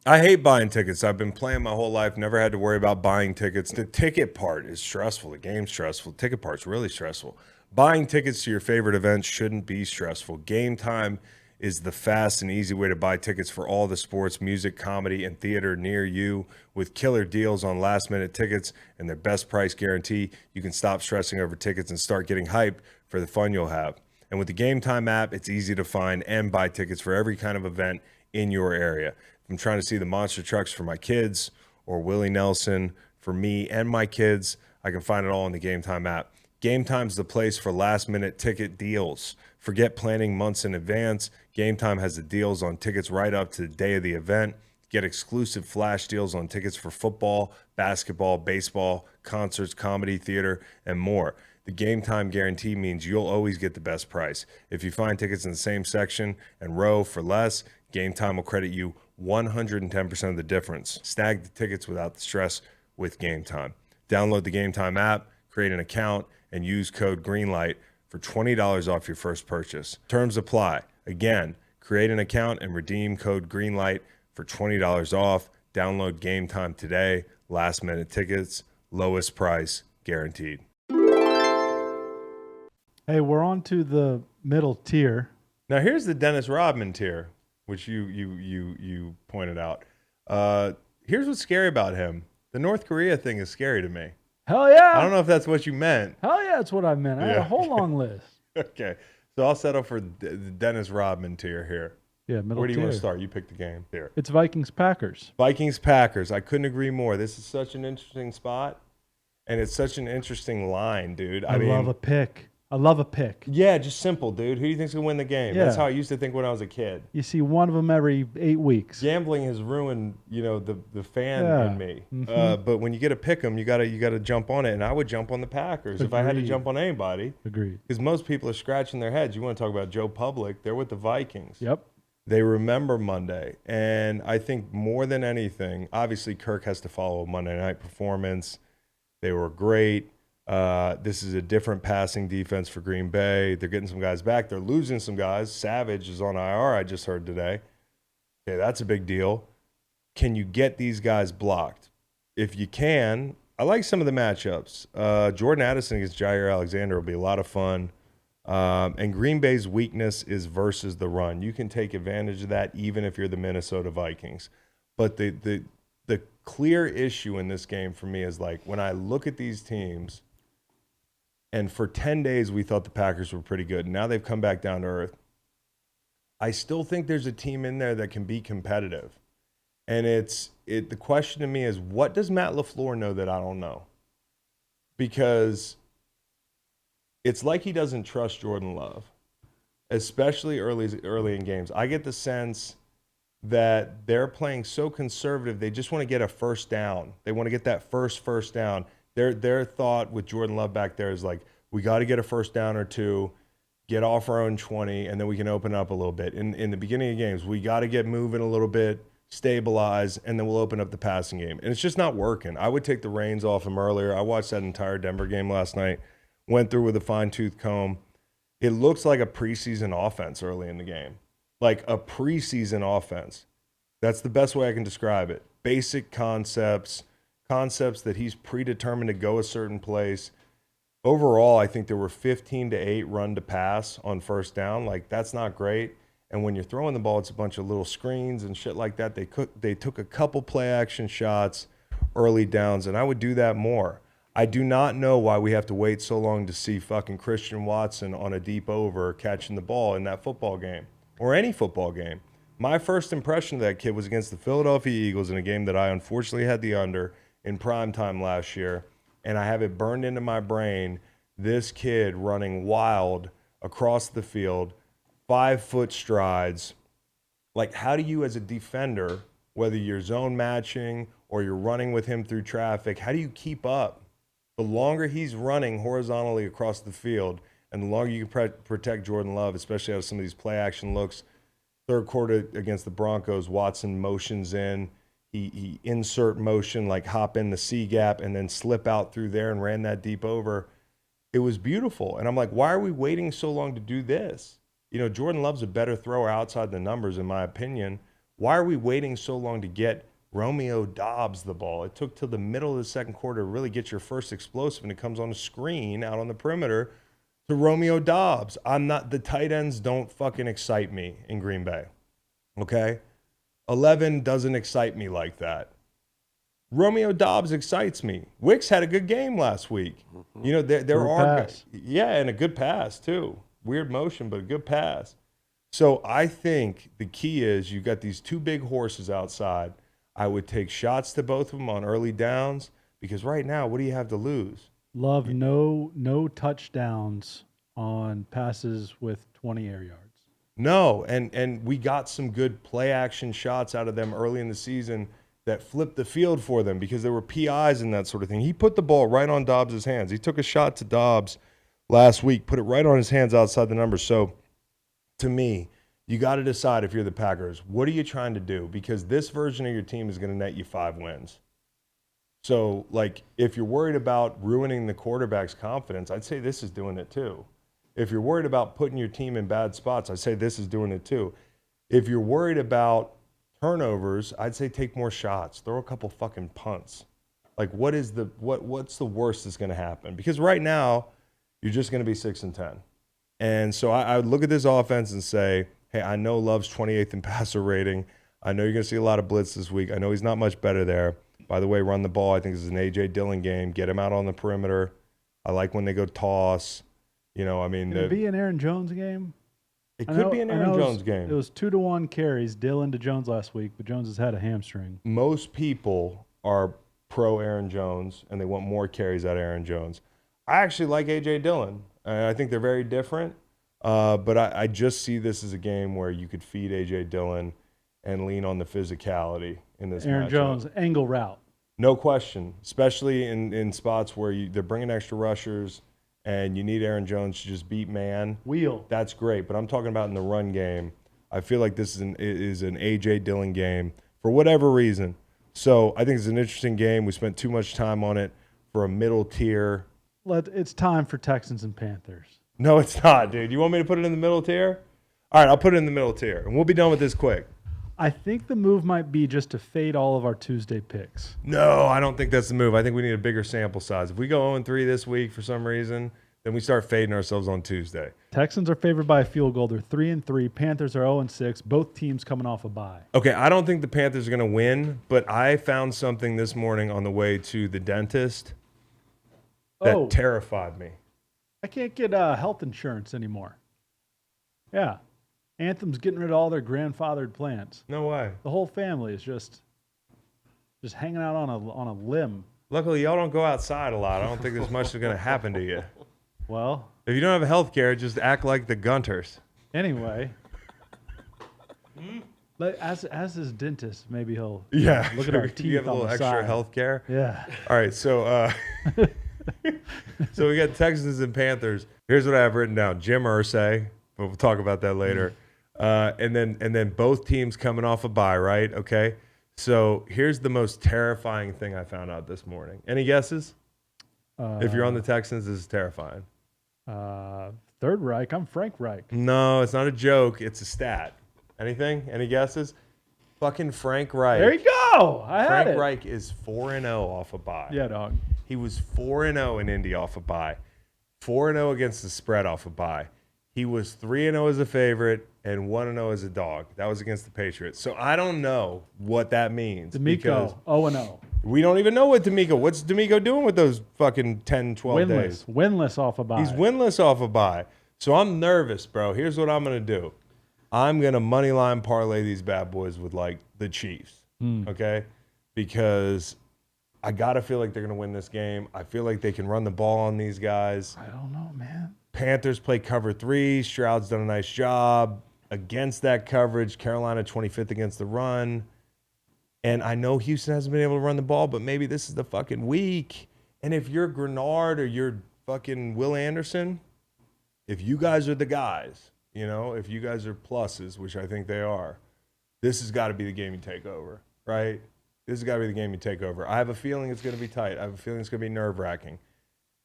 I hate buying tickets. I've been playing my whole life, never had to worry about buying tickets. The ticket part is stressful. The game's stressful. The ticket part's really stressful. Buying tickets to your favorite events shouldn't be stressful. Game Time is the fast and easy way to buy tickets for all the sports, music, comedy, and theater near you. With killer deals on last-minute tickets and their best price guarantee, you can stop stressing over tickets and start getting hyped for the fun you'll have. And with the Game Time app, it's easy to find and buy tickets for every kind of event in your area. If I'm trying to see the monster trucks for my kids or Willie Nelson for me and my kids, I can find it all in the Game Time app. Game Time's the place for last-minute ticket deals. Forget planning months in advance. Game Time has the deals on tickets right up to the day of the event. Get exclusive flash deals on tickets for football, basketball, baseball, concerts, comedy, theater, and more. The Game Time guarantee means you'll always get the best price. If you find tickets in the same section and row for less, Game Time will credit you 110% of the difference. Snag the tickets without the stress with Game Time. Download the Game Time app, create an account, and use code GREENLIGHT for $20 off your first purchase. Terms apply. Again, create an account and redeem code GREENLIGHT for $20 off. Download Game Time today. Last minute tickets, lowest price guaranteed. Hey, we're on to the middle tier. Now here's the Dennis Rodman tier, which you pointed out. Here's what's scary about him. The North Korea thing is scary to me. Hell yeah. I don't know if that's what you meant. Hell yeah, that's what I meant. I had a whole long list. Okay. So I'll settle for the Dennis Rodman tier here. Yeah, middle tier. Where do you want to start? You pick the game here. It's Vikings-Packers. Vikings-Packers. I couldn't agree more. This is such an interesting spot, and it's such an interesting line, dude. I mean, love a pick. I love a pick. Yeah, just simple, dude. Who do you think's gonna win the game? Yeah. That's how I used to think when I was a kid. You see one of them every 8 weeks. Gambling has ruined, the fan Yeah. in me. Mhm. But when you get a pick 'em, you gotta jump on it, and I would jump on the Packers if I had to Agreed. jump on anybody. Agreed. Because most people are scratching their heads. You want to talk about Joe Public? They're with the Vikings. Yep. They remember Monday, and I think more than anything, obviously Kirk has to follow a Monday night performance. They were great. This is a different passing defense for Green Bay. They're getting some guys back. They're losing some guys. Savage is on IR, I just heard today. Okay, that's a big deal. Can you get these guys blocked? If you can, I like some of the matchups. Jordan Addison against Jair Alexander will be a lot of fun. And Green Bay's weakness is versus the run. You can take advantage of that even if you're the Minnesota Vikings. But the clear issue in this game for me is like when I look at these teams, and for 10 days we thought the Packers were pretty good. Now they've come back down to earth. I still think there's a team in there that can be competitive. And the question to me is, what does Matt LaFleur know that I don't know? Because it's like he doesn't trust Jordan Love, especially early in games. I get the sense that they're playing so conservative, they just want to get a first down. They want to get that first down. Their thought with Jordan Love back there is like, we got to get a first down or two, get off our own 20, and then we can open up a little bit. In the beginning of games, we got to get moving a little bit, stabilize, and then we'll open up the passing game. And it's just not working. I would take the reins off him earlier. I watched that entire Denver game last night, went through with a fine-tooth comb. It looks like a preseason offense early in the game. Like a preseason offense. That's the best way I can describe it. Basic concepts that he's predetermined to go a certain place. Overall, I think there were 15 to 8 run to pass on first down. Like, that's not great. And when you're throwing the ball, it's a bunch of little screens and shit like that. They took a couple play action shots early downs, and I would do that more. I do not know why we have to wait so long to see fucking Christian Watson on a deep over catching the ball in that football game or any football game. My first impression of that kid was against the Philadelphia Eagles in a game that I unfortunately had the under in primetime last year, and I have it burned into my brain, this kid running wild across the field, 5-foot strides. Like, how do you as a defender, whether you're zone matching or you're running with him through traffic, how do you keep up? The longer he's running horizontally across the field and the longer you can protect Jordan Love, especially out of some of these play action looks. Third quarter against the Broncos, Watson motions in. He insert motion, like hop in the C gap and then slip out through there and ran that deep over. It was beautiful. And I'm like, why are we waiting so long to do this? Jordan Love's a better thrower outside the numbers, in my opinion. Why are we waiting so long to get Romeo Doubs the ball? It took till the middle of the second quarter to really get your first explosive, and it comes on a screen out on the perimeter to Romeo Doubs. The tight ends don't fucking excite me in Green Bay. Okay? 11 doesn't excite me like that. Romeo Doubs excites me. Wicks had a good game last week. There are pass. Yeah, and a good pass too. Weird motion, but a good pass. So I think the key is you got these two big horses outside. I would take shots to both of them on early downs because right now, what do you have to lose? Love no touchdowns on passes with 20 air yards. No, and we got some good play action shots out of them early in the season that flipped the field for them because there were PIs and that sort of thing. He put the ball right on Dobbs' hands. He took a shot to Dobbs last week, put it right on his hands outside the numbers. So to me, you got to decide if you're the Packers, what are you trying to do? Because this version of your team is going to net you 5 wins. So, like, if you're worried about ruining the quarterback's confidence, I'd say this is doing it too. If you're worried about putting your team in bad spots, I'd say this is doing it too. If you're worried about turnovers, I'd say take more shots. Throw a couple fucking punts. Like, what's the worst that's going to happen? Because right now, you're just going to be 6-10. And so I would look at this offense and say, hey, I know Love's 28th in passer rating. I know you're going to see a lot of blitz this week. I know he's not much better there. By the way, run the ball. I think this is an A.J. Dillon game. Get him out on the perimeter. I like when they go toss. Could it be an Aaron Jones game? It could be an Aaron Jones game. It was 2-1 carries, Dillon to Jones last week, but Jones has had a hamstring. Most people are pro Aaron Jones, and they want more carries out of Aaron Jones. I actually like A.J. Dillon. I think they're very different. But I just see this as a game where you could feed A.J. Dillon and lean on the physicality in this Aaron matchup. Jones, angle route. No question, especially in spots where they're bringing extra rushers and you need Aaron Jones to just beat man. Wheel. That's great, but I'm talking about in the run game. I feel like this is an A.J. Dillon game for whatever reason. So I think it's an interesting game. We spent too much time on it for a middle tier. It's time for Texans and Panthers. No, it's not, dude. You want me to put it in the middle tier? All right, I'll put it in the middle tier, and we'll be done with this quick. I think the move might be just to fade all of our Tuesday picks. No, I don't think that's the move. I think we need a bigger sample size. If we go 0-3 this week for some reason, then we start fading ourselves on Tuesday. Texans are favored by a field goal. They're 3-3. Panthers are 0-6. Both teams coming off a bye. Okay, I don't think the Panthers are going to win, but I found something this morning on the way to the dentist that terrified me. I can't get health insurance anymore. Yeah. Anthem's getting rid of all their grandfathered plans. No way. The whole family is just hanging out on a limb. Luckily, y'all don't go outside a lot. I don't think there's much that's going to happen to you. Well, If you don't have health care, just act like the Gunters. anyway. As his dentist, maybe he'll Yeah. look at our teeth You have a on little the extra side. health care? Yeah. All right, so so we got Texans and Panthers. Here's what I have written down: Jim Irsay, but we'll talk about that later. And then both teams coming off a bye, right? Okay. So here's the most terrifying thing I found out this morning. Any guesses? If you're on the Texans, this is terrifying. Third Reich. I'm Frank Reich. No, it's not a joke. It's a stat. Anything? Any guesses? Fucking Frank Reich. There you go. I had Frank it. Reich is 4-0 off a bye. Yeah, dog. He was 4-0 in Indy off a bye. 4-0 against the spread off a bye. He was 3-0 as a favorite and 1-0 as a dog. That was against the Patriots. So I don't know what that means. because D'Amico, 0-0. we don't even know what D'Amico. What's D'Amico doing with those fucking 10, 12 days? Winless off a bye. He's winless off a bye. So I'm nervous, bro. Here's what I'm going to do. I'm going to moneyline parlay these bad boys with, like, the Chiefs, okay? Because I got to feel like they're going to win this game. I feel like they can run the ball on these guys. I don't know, man. Panthers play cover 3. Stroud's done a nice job against that coverage. Carolina 25th against the run. And I know Houston hasn't been able to run the ball, but maybe this is the fucking week. And if you're Grenard or you're fucking Will Anderson, if you guys are the guys, you know, if you guys are pluses, which I think they are, this has got to be the game you take over, right? This has got to be the game you take over. I have a feeling it's going to be tight. I have a feeling it's going to be nerve-wracking.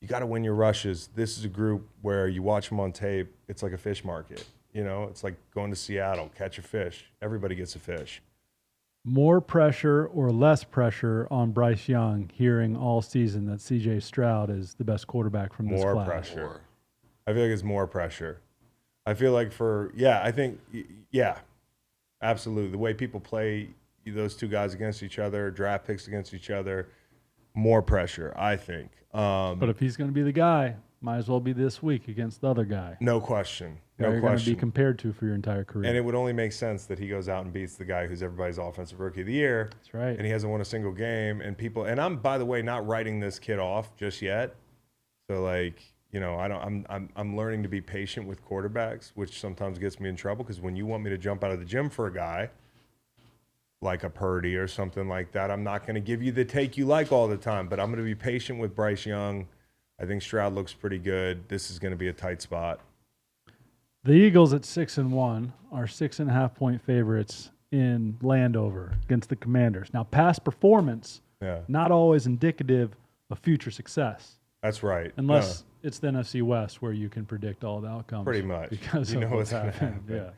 You got to win your rushes. This is a group where you watch them on tape. It's like a fish market. You know, it's like going to Seattle, catch a fish. Everybody gets a fish. More pressure or less pressure on Bryce Young hearing all season that C.J. Stroud is the best quarterback from this More class? pressure. I feel like it's more pressure. I feel like absolutely. The way people play those two guys against each other, draft picks against each other, more pressure, I think. But if he's going to be the guy, might as well be this week against the other guy. No question. That No you're going to be question. compared to for your entire career. And it would only make sense that he goes out and beats the guy who's everybody's offensive rookie of the year. That's right. And he hasn't won a single game. And I'm, by the way, not writing this kid off just yet. So, like, you know, I'm learning to be patient with quarterbacks, which sometimes gets me in trouble because when you want me to jump out of the gym for a guy like a Purdy or something like that, I'm not going to give you the take you like all the time, but I'm going to be patient with Bryce Young. I think Stroud looks pretty good. This is going to be a tight spot. The Eagles at 6-1 are 6.5-point favorites in Landover against the Commanders. Now, past performance, not always indicative of future success. That's right. Unless it's the NFC West where you can predict all the outcomes. Pretty much. Because you of know what's what's going to happened. happen.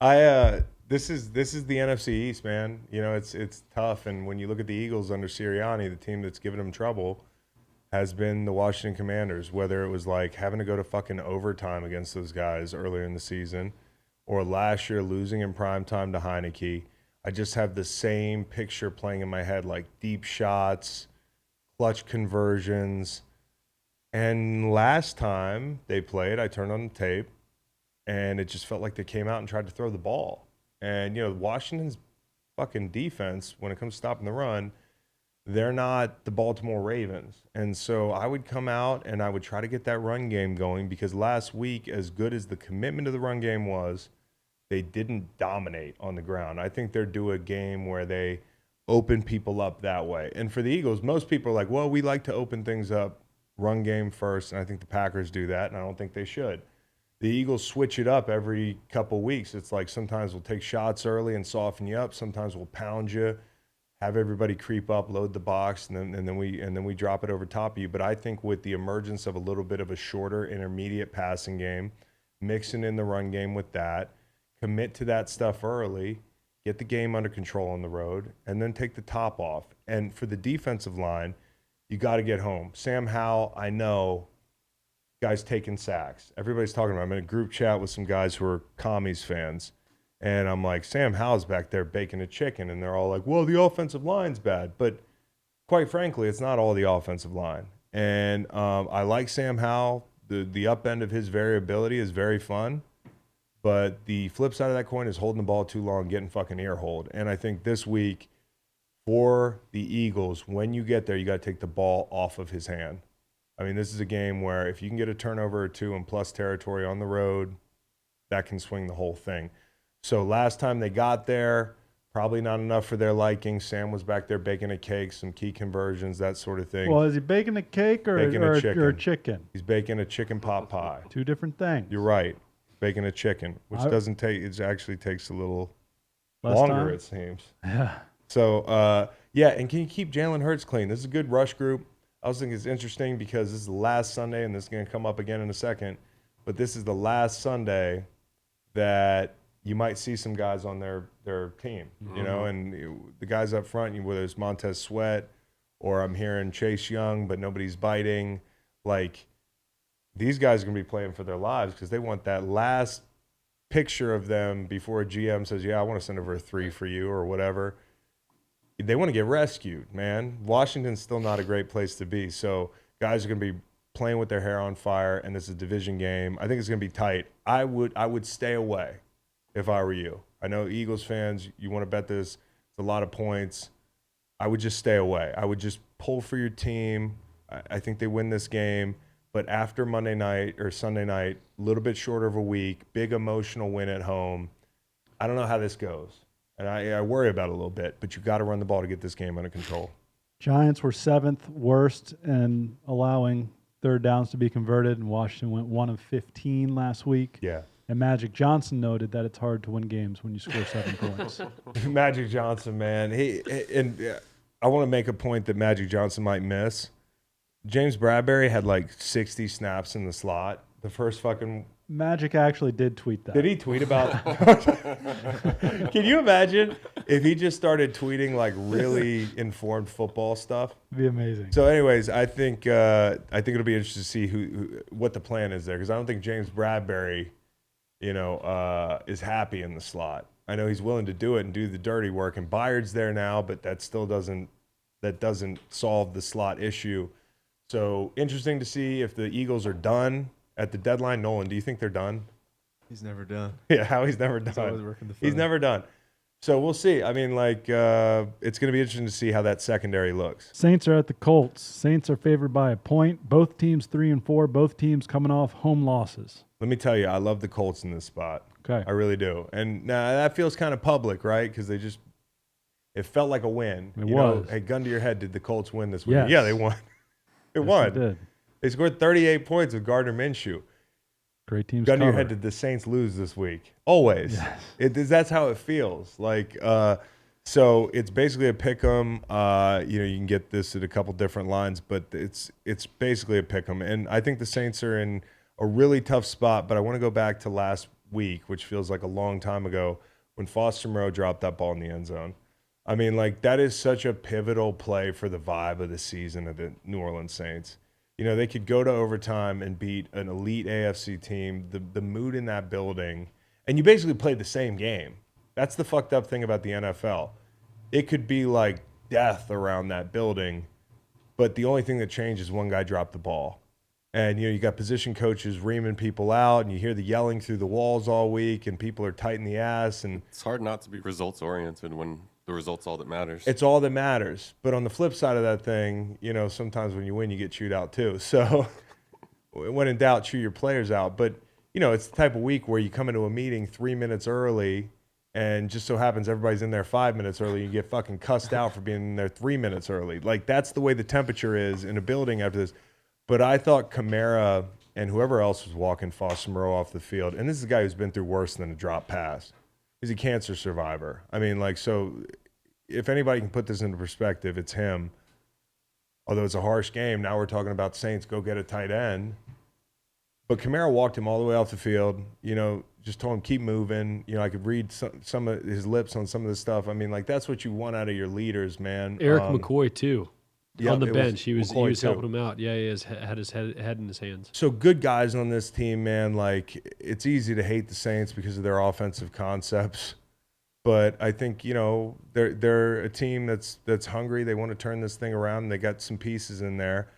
Yeah. This is the NFC East, man. You know, it's tough. And when you look at the Eagles under Sirianni, the team that's given them trouble has been the Washington Commanders, whether it was like having to go to fucking overtime against those guys earlier in the season or last year losing in primetime to Heineke. I just have the same picture playing in my head, like deep shots, clutch conversions. And last time they played, I turned on the tape, and it just felt like they came out and tried to throw the ball. And, you know, Washington's fucking defense, when it comes to stopping the run, they're not the Baltimore Ravens. And so I would come out and I would try to get that run game going, because last week, as good as the commitment to the run game was, they didn't dominate on the ground. I think they're due a game where they open people up that way. And for the Eagles, most people are like, well, we like to open things up run game first, and I think the Packers do that, and I don't think they should. The Eagles switch it up every couple weeks. It's like sometimes we'll take shots early and soften you up. Sometimes we'll pound you, have everybody creep up, load the box, and then we drop it over top of you. But I think with the emergence of a little bit of a shorter intermediate passing game, mixing in the run game with that, commit to that stuff early, get the game under control on the road, and then take the top off. And for the defensive line, you got to get home. Sam Howell, I know, guys taking sacks. Everybody's talking about him. I'm in a group chat with some guys who are Commies fans. And I'm like, Sam Howell's back there baking a chicken. And they're all like, well, the offensive line's bad. But quite frankly, it's not all the offensive line. And I like Sam Howell. The up end of his variability is very fun. But the flip side of that coin is holding the ball too long, getting fucking ear hold. And I think this week for the Eagles, when you get there, you got to take the ball off of his hand. I mean, this is a game where if you can get a turnover or two in plus territory on the road, that can swing the whole thing. So last time they got there, probably not enough for their liking. Sam was back there baking a cake, some key conversions, that sort of thing. Well, is he baking a cake or a chicken? He's baking a chicken pot pie. Two different things. You're right. Baking a chicken, which doesn't take, it actually takes a little Less longer, time? it seems. Yeah. So, yeah, and can you keep Jalen Hurts clean? This is a good rush group. I was thinking it's interesting because this is the last Sunday, and this is going to come up again in a second, but this is the last Sunday that you might see some guys on their team, you know, and the guys up front, whether it's Montez Sweat or I'm hearing Chase Young, but nobody's biting. Like, these guys are going to be playing for their lives because they want that last picture of them before a GM says, yeah, I want to send over a 3 for you or whatever. They want to get rescued, man. Washington's still not a great place to be. So guys are going to be playing with their hair on fire, and this is a division game. I think it's going to be tight. I would stay away if I were you. I know Eagles fans, you want to bet this. It's a lot of points. I would just stay away. I would just pull for your team. I think they win this game. But after Monday night or Sunday night, a little bit shorter of a week, big emotional win at home. I don't know how this goes. And I worry about it a little bit, but you got to run the ball to get this game under control. Giants were 7th worst in allowing third downs to be converted, and Washington went 1 of 15 last week. Yeah. And Magic Johnson noted that it's hard to win games when you score 7 points. Magic Johnson, man. I want to make a point that Magic Johnson might miss. James Bradbury had like 60 snaps in the slot. The first fucking... Magic actually did tweet that. Did he tweet about... Can you imagine if he just started tweeting like really informed football stuff? It'd be amazing. So anyways, I think it'll be interesting to see what the plan is there, because I don't think James Bradbury, is happy in the slot. I know he's willing to do it and do the dirty work, and Byard's there now, but that still doesn't solve the slot issue. So interesting to see if the Eagles are done at the deadline. Nolan, do you think they're done? He's never done. Yeah, Howie's never done. He's always working the phone. He's never done. So we'll see. I mean, it's going to be interesting to see how that secondary looks. Saints are at the Colts. Saints are favored by a point. Both teams 3-4. Both teams coming off home losses. Let me tell you, I love the Colts in this spot. Okay. I really do. And now that feels kind of public, right? Because it felt like a win. It was. Hey, gun to your head, did the Colts win this week? Yes. Yeah, they won. They Yes, won. they did. They scored 38 points with Gardner Minshew. Great teams Gun to your covered. head, did the Saints lose this week? Always. Yes. That's how it feels. So it's basically a pick 'em. You can get this at a couple different lines, but it's basically a pick 'em. And I think the Saints are in a really tough spot. But I want to go back to last week, which feels like a long time ago, when Foster Moreau dropped that ball in the end zone. I mean, that is such a pivotal play for the vibe of the season of the New Orleans Saints. They could go to overtime and beat an elite AFC team. The mood in that building, and you basically played the same game. That's the fucked up thing about the NFL. It could be like death around that building, but the only thing that changed is one guy dropped the ball. And, you got position coaches reaming people out, and you hear the yelling through the walls all week, and people are tight in the ass. And It's hard not to be results oriented when The result's all that matters. It's all that matters. But on the flip side of that thing, sometimes when you win, you get chewed out too. So when in doubt, chew your players out. But, it's the type of week where you come into a meeting 3 minutes early and just so happens everybody's in there 5 minutes early. You get fucking cussed out for being in there 3 minutes early. Like, that's the way the temperature is in a building after this. But I thought Kamara and whoever else was walking Foster Moreau off the field, and this is a guy who's been through worse than a drop pass. He's a cancer survivor. I mean, so if anybody can put this into perspective, it's him. Although it's a harsh game, now we're talking about Saints go get a tight end. But Kamara walked him all the way off the field, just told him keep moving. I could read some of his lips on some of this stuff. I mean, that's what you want out of your leaders, man. Eric McCoy, too. Yeah, on the bench. He was too. helping him out. Yeah, he had his head in his hands. So good guys on this team, man. It's easy to hate the Saints because of their offensive concepts. But I think, they're a team that's hungry. They want to turn this thing around, and they got some pieces in there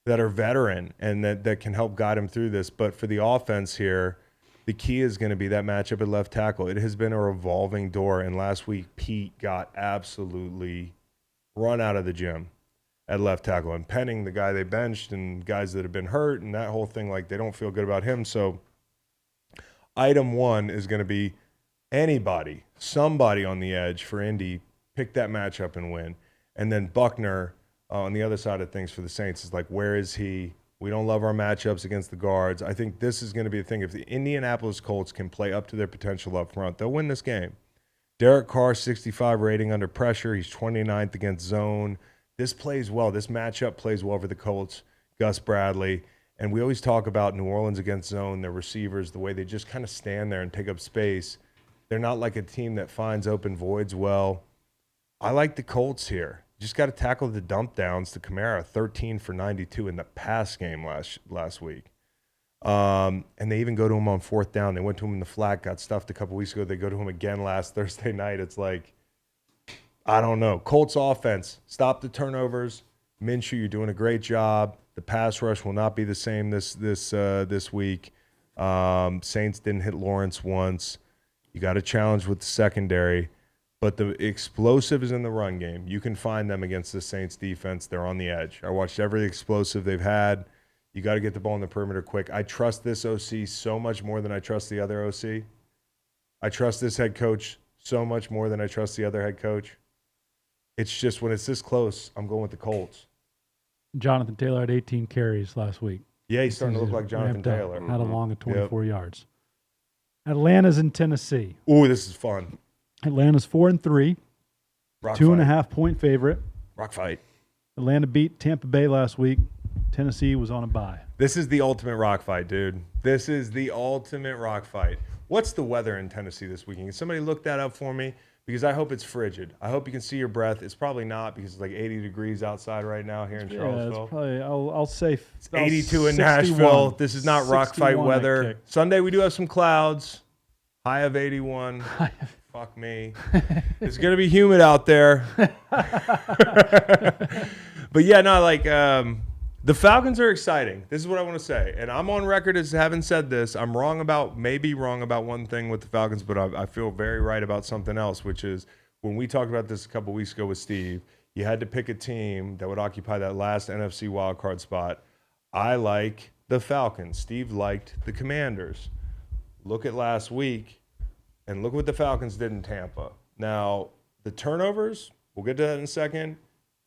that are veteran and that can help guide them through this. But for the offense here, the key is going to be that matchup at left tackle. It has been a revolving door, and last week Pete got absolutely run out of the gym at left tackle. And Penning, the guy they benched, and guys that have been hurt, and that whole thing, they don't feel good about him. So item one is going to be somebody on the edge for Indy, pick that matchup and win. And then Buckner on the other side of things for the Saints is where is he? We don't love our matchups against the guards. I think this is going to be the thing. If the Indianapolis Colts can play up to their potential up front, they'll win this game. Derek Carr, 65 rating under pressure. He's 29th against zone. This plays well. This matchup plays well for the Colts, Gus Bradley. And we always talk about New Orleans against zone, their receivers, the way they just kind of stand there and take up space. They're not like a team that finds open voids well. I like the Colts here. Just got to tackle the dump downs to Kamara, 13 for 92 in the pass game last week. And they even go to him on fourth down. They went to him in the flat, got stuffed a couple weeks ago. They go to him again last Thursday night. It's I don't know. Colts offense, stop the turnovers. Minshew, you're doing a great job. The pass rush will not be the same this week. Saints didn't hit Lawrence once. You got a challenge with the secondary. But the explosive is in the run game. You can find them against the Saints defense. They're on the edge. I watched every explosive they've had. You got to get the ball in the perimeter quick. I trust this OC so much more than I trust the other OC. I trust this head coach so much more than I trust the other head coach. It's just when it's this close, I'm going with the Colts. Jonathan Taylor had 18 carries last week. Yeah, he's starting to look like Jonathan Taylor. Had a long of 24 yards. Atlanta's in Tennessee. Ooh, this is fun. Atlanta's 4-3, Rock 2.5 point favorite. Rock fight. Atlanta beat Tampa Bay last week. Tennessee was on a bye. This is the ultimate rock fight, dude. This is the ultimate rock fight. What's the weather in Tennessee this weekend? Can somebody look that up for me? Because I hope it's frigid. I hope you can see your breath. It's probably not because it's 80 degrees outside right now here in Charlottesville. It's probably, I'll say it's 82 in 61. Nashville. This is not rock fight weather. Kick. Sunday we do have some clouds. High of 81. Fuck me. It's going to be humid out there. But yeah, no, the Falcons are exciting. This is what I want to say. And I'm on record as having said this. I'm maybe wrong about one thing with the Falcons, but I feel very right about something else, which is when we talked about this a couple weeks ago with Steve, you had to pick a team that would occupy that last NFC wildcard spot. I like the Falcons. Steve liked the Commanders. Look at last week. And look what the Falcons did in Tampa. Now, the turnovers, we'll get to that in a second,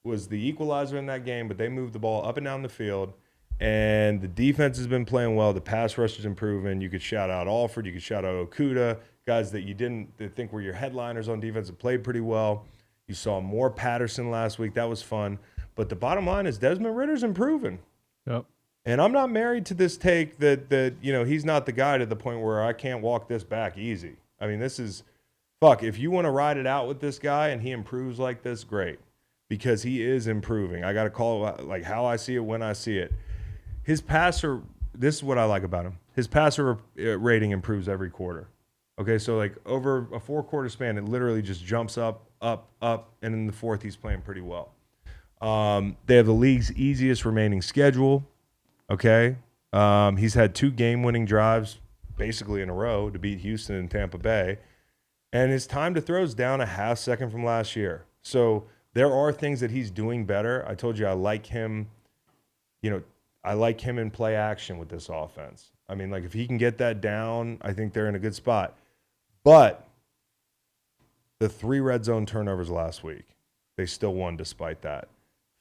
was the equalizer in that game, but they moved the ball up and down the field. And the defense has been playing well. The pass rush is improving. You could shout out Alford. You could shout out Okudah. Guys that you didn't think were your headliners on defense have played pretty well. You saw more Patterson last week. That was fun. But the bottom line is Desmond Ritter's improving. Yep. And I'm not married to this take that he's not the guy to the point where I can't walk this back easy. I mean, this is – if you want to ride it out with this guy and he improves like this, great. Because he is improving. I got to call it how I see it when I see it. His passer – this is what I like about him. His passer rating improves every quarter. Okay, so over a 4-quarter span, it literally just jumps up, and in the fourth, he's playing pretty well. They have the league's easiest remaining schedule. Okay, he's had 2 game-winning drives basically in a row to beat Houston and Tampa Bay. And his time to throw is down a half second from last year. So there are things that he's doing better. I told you I like him, I like him in play action with this offense. I mean, like if he can get that down, I think they're in a good spot. But the 3 red zone turnovers last week, they still won despite that.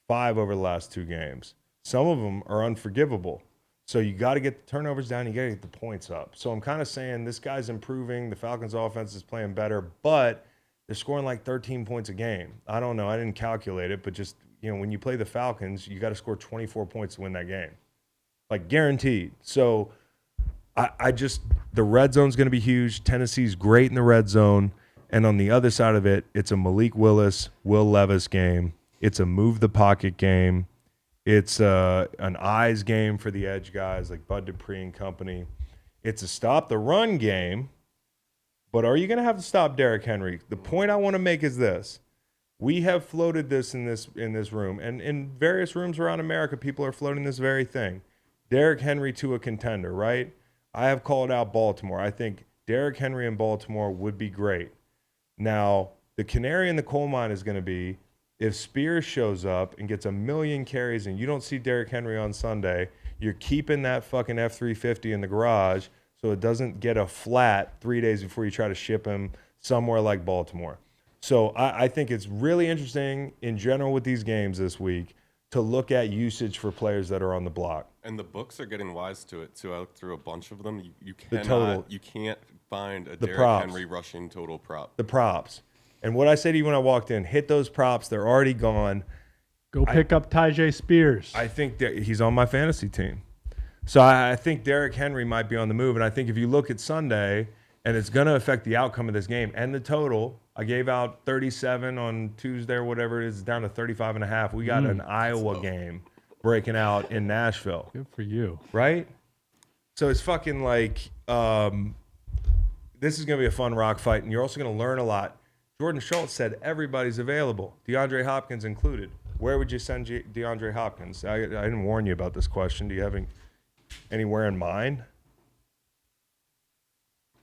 5 over the last 2 games. Some of them are unforgivable. So you got to get the turnovers down. You got to get the points up. So I'm kind of saying this guy's improving. The Falcons offense is playing better, but they're scoring like 13 points a game. I don't know. I didn't calculate it, but just, when you play the Falcons, you got to score 24 points to win that game. Like guaranteed. So the red zone's going to be huge. Tennessee's great in the red zone. And on the other side of it, it's a Malik Willis, Will Levis game. It's a move the pocket game. It's an eyes game for the edge guys like Bud Dupree and company. It's a stop the run game. But are you going to have to stop Derrick Henry? The point I want to make is this. We have floated this in this room, and in various rooms around America, people are floating this very thing. Derrick Henry to a contender, right? I have called out Baltimore. I think Derrick Henry in Baltimore would be great. Now, the canary in the coal mine is going to be if Spears shows up and gets 1 million carries and you don't see Derrick Henry on Sunday, you're keeping that fucking F-350 in the garage so it doesn't get a flat 3 days before you try to ship him somewhere like Baltimore. So I think it's really interesting in general with these games this week to look at usage for players that are on the block. And the books are getting wise to it too. I looked through a bunch of them. You can't find a Derrick Henry rushing total prop. The props. And what I said to you when I walked in, hit those props. They're already gone. Go pick up Tyjae Spears. I think that he's on my fantasy team. So I think Derrick Henry might be on the move. And I think if you look at Sunday, and it's going to affect the outcome of this game and the total, I gave out 37 on Tuesday or whatever it is, down to 35.5. We got an Iowa game breaking out in Nashville. Good for you. Right? So it's fucking like this is going to be a fun rock fight, and you're also going to learn a lot. Jordan Schultz said everybody's available, DeAndre Hopkins included. Where would you send DeAndre Hopkins? I didn't warn you about this question. Do you have anywhere in mind?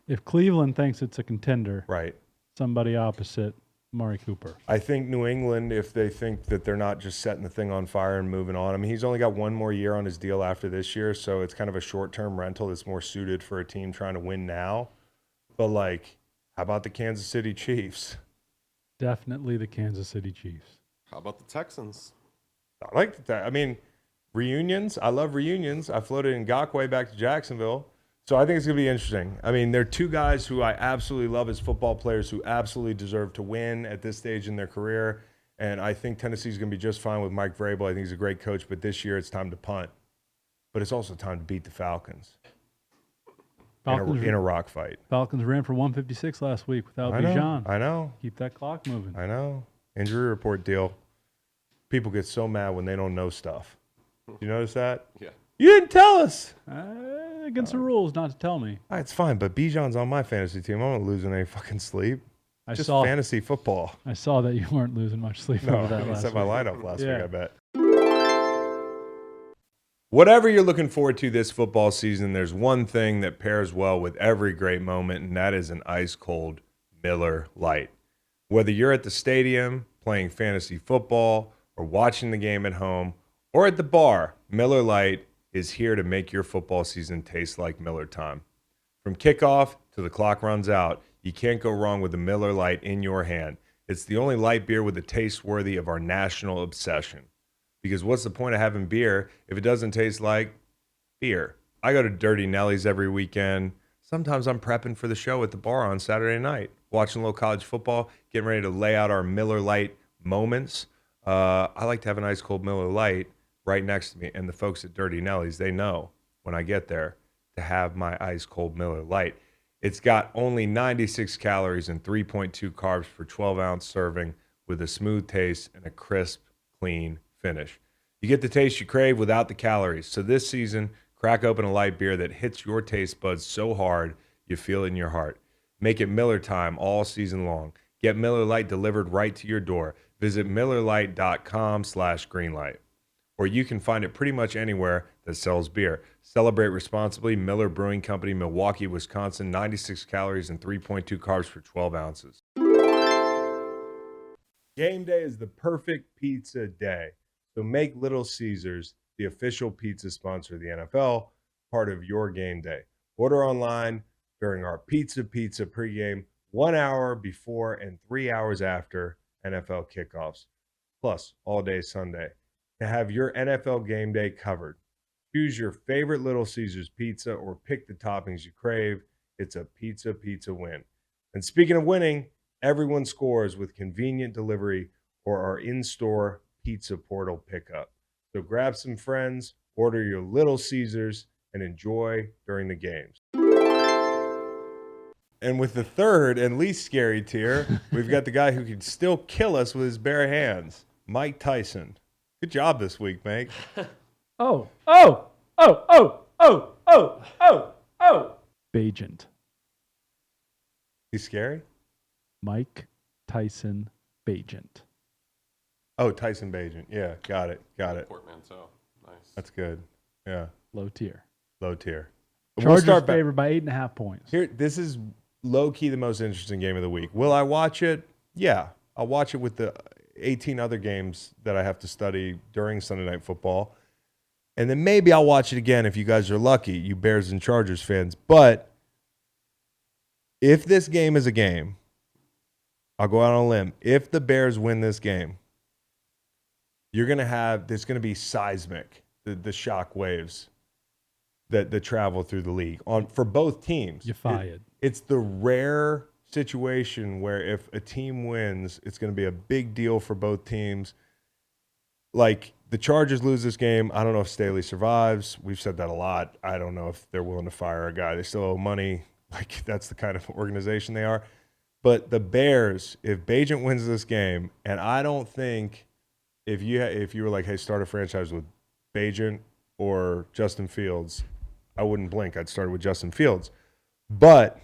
If Cleveland thinks it's a contender, Right. somebody opposite Amari Cooper. I think New England, if they think that they're not just setting the thing on fire and moving on. I mean, he's only got 1 more year on his deal after this year, so it's kind of a short-term rental that's more suited for a team trying to win now. But, how about the Kansas City Chiefs? Definitely the Kansas City Chiefs. How about the Texans? I like that. I mean, reunions. I love reunions. I floated Ngakoue back to Jacksonville. So I think it's going to be interesting. I mean, they're 2 guys who I absolutely love as football players who absolutely deserve to win at this stage in their career. And I think Tennessee's going to be just fine with Mike Vrabel. I think he's a great coach, but this year it's time to punt. But it's also time to beat the Falcons in a rock fight. Falcons ran for 156 last week without Bijan. I know. Keep that clock moving. I know. Injury report deal. People get so mad when they don't know stuff. You notice that? Yeah. You didn't tell us. Against the rules not to tell me. It's fine, but Bijan's on my fantasy team. I'm not losing any fucking sleep. Just fantasy football. I saw that you weren't losing much sleep over that last set week. my lineup last week, I bet. Whatever you're looking forward to this football season, there's one thing that pairs well with every great moment, and that is an ice-cold Miller Lite. Whether you're at the stadium playing fantasy football or watching the game at home or at the bar, Miller Lite is here to make your football season taste like Miller time. From kickoff to the clock runs out, you can't go wrong with a Miller Lite in your hand. It's the only light beer with a taste worthy of our national obsession. Because what's the point of having beer if it doesn't taste like beer? I go to Dirty Nelly's every weekend. Sometimes I'm prepping for the show at the bar on Saturday night, watching a little college football, getting ready to lay out our Miller Lite moments. I like to have an ice cold Miller Lite right next to me. And the folks at Dirty Nelly's, they know when I get there to have my ice cold Miller Lite. It's got only 96 calories and 3.2 carbs per 12-ounce serving with a smooth taste and a crisp, clean finish. You get the taste you crave without the calories. So this season, crack open a light beer that hits your taste buds so hard you feel it in your heart. Make it Miller time all season long. Get Miller Lite delivered right to your door. Visit MillerLite.com/greenlight. or you can find it pretty much anywhere that sells beer. Celebrate responsibly. Miller Brewing Company, Milwaukee, Wisconsin. 96 calories and 3.2 carbs for 12 ounces. Game day is the perfect pizza day. So make Little Caesars the official pizza sponsor of the NFL, part of your game day. Order online during our Pizza pregame 1 hour before and 3 hours after NFL kickoffs, plus all day Sunday. To have your NFL game day covered, choose your favorite Little Caesars pizza or pick the toppings you crave. It's a pizza win. And speaking of winning, everyone scores with convenient delivery or our in-store pizza portal pickup. So grab some friends, order your Little Caesars, and enjoy during the games. And with the third and least scary tier, we've got the guy who can still kill us with his bare hands, Mike Tyson. Good job this week, Mike. Bagent. He's scary? Mike Tyson Bagent. Oh, Tyson Bagent. Yeah, got it. Portmanteau. Nice. That's good. Yeah. Low tier. Chargers favored by 8.5 points. Here, this is low-key the most interesting game of the week. Will I watch it? Yeah. I'll watch it with the 18 other games that I have to study during Sunday Night Football. And then maybe I'll watch it again if you guys are lucky, you Bears and Chargers fans. But if this game is a game, I'll go out on a limb. If the Bears win this game, there's going to be seismic, the shock waves that travel through the league for both teams. You're fired. It's the rare situation where if a team wins, it's going to be a big deal for both teams. Like the Chargers lose this game. I don't know if Staley survives. We've said that a lot. I don't know if they're willing to fire a guy. They still owe money. Like that's the kind of organization they are. But the Bears, if Bagent wins this game, and I don't think if you were like, hey, start a franchise with Bagent or Justin Fields, I wouldn't blink. I'd start with Justin Fields. But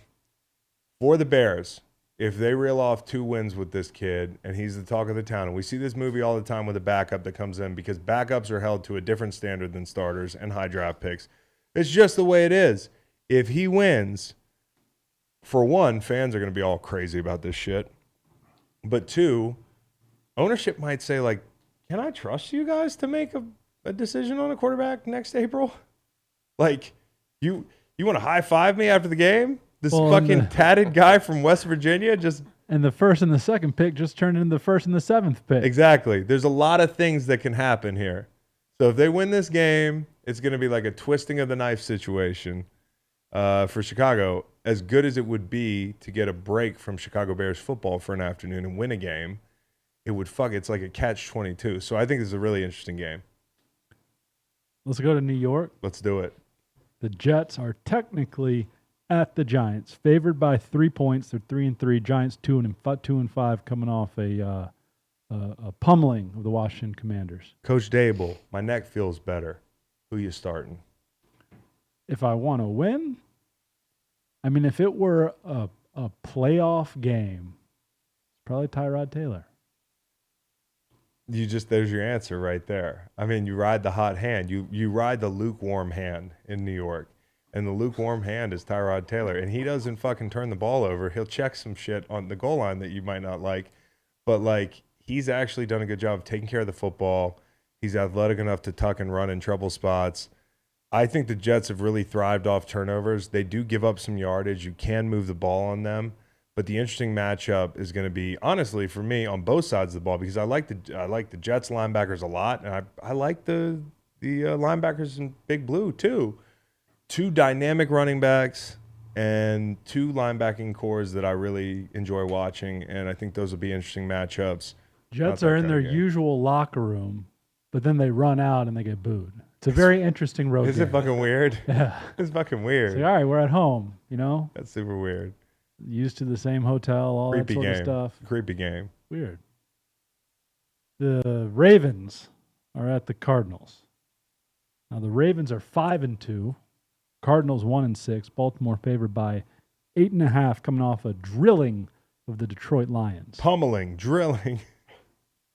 for the Bears, if they reel off 2 wins with this kid and he's the talk of the town, and we see this movie all the time with a backup that comes in because backups are held to a different standard than starters and high draft picks. It's just the way it is. If he wins, for one, fans are going to be all crazy about this shit. But 2, ownership might say, like, can I trust you guys to make a decision on a quarterback next April? Like, you want to high-five me after the game? This fucking tatted guy from West Virginia just... And the first and the second pick just turned into the first and the 7th pick. Exactly. There's a lot of things that can happen here. So if they win this game, it's going to be like a twisting of the knife situation for Chicago. As good as it would be to get a break from Chicago Bears football for an afternoon and win a game, it's like a catch-22. So I think this is a really interesting game. Let's go to New York. Let's do it. The Jets are technically at the Giants, favored by 3 points. They're 3-3. Giants 2-5, coming off a pummeling of the Washington Commanders. Coach Dable, my neck feels better. Who you starting? If I want to win, I mean, if it were a playoff game, it's probably Tyrod Taylor. There's your answer right there. I mean, you ride the hot hand. You ride the lukewarm hand in New York. And the lukewarm hand is Tyrod Taylor. And he doesn't fucking turn the ball over. He'll check some shit on the goal line that you might not like. But, like, he's actually done a good job of taking care of the football. He's athletic enough to tuck and run in trouble spots. I think the Jets have really thrived off turnovers. They do give up some yardage. You can move the ball on them. But the interesting matchup is going to be, honestly, for me, on both sides of the ball, because I like the Jets linebackers a lot, and I like the linebackers in Big Blue too. 2 dynamic running backs and 2 linebacking cores that I really enjoy watching, and I think those will be interesting matchups. Jets are in their usual locker room, but then they run out and they get booed. It's a very interesting road game. Is it fucking weird? Yeah. It's fucking weird. All right, we're at home, you know? That's super weird. Used to the same hotel, all Creepy that sort game. of stuff. Creepy game. Weird. The Ravens are at the Cardinals. Now the Ravens are 5-2. Cardinals 1-6. Baltimore favored by 8.5, coming off a drilling of the Detroit Lions. Pummeling, drilling.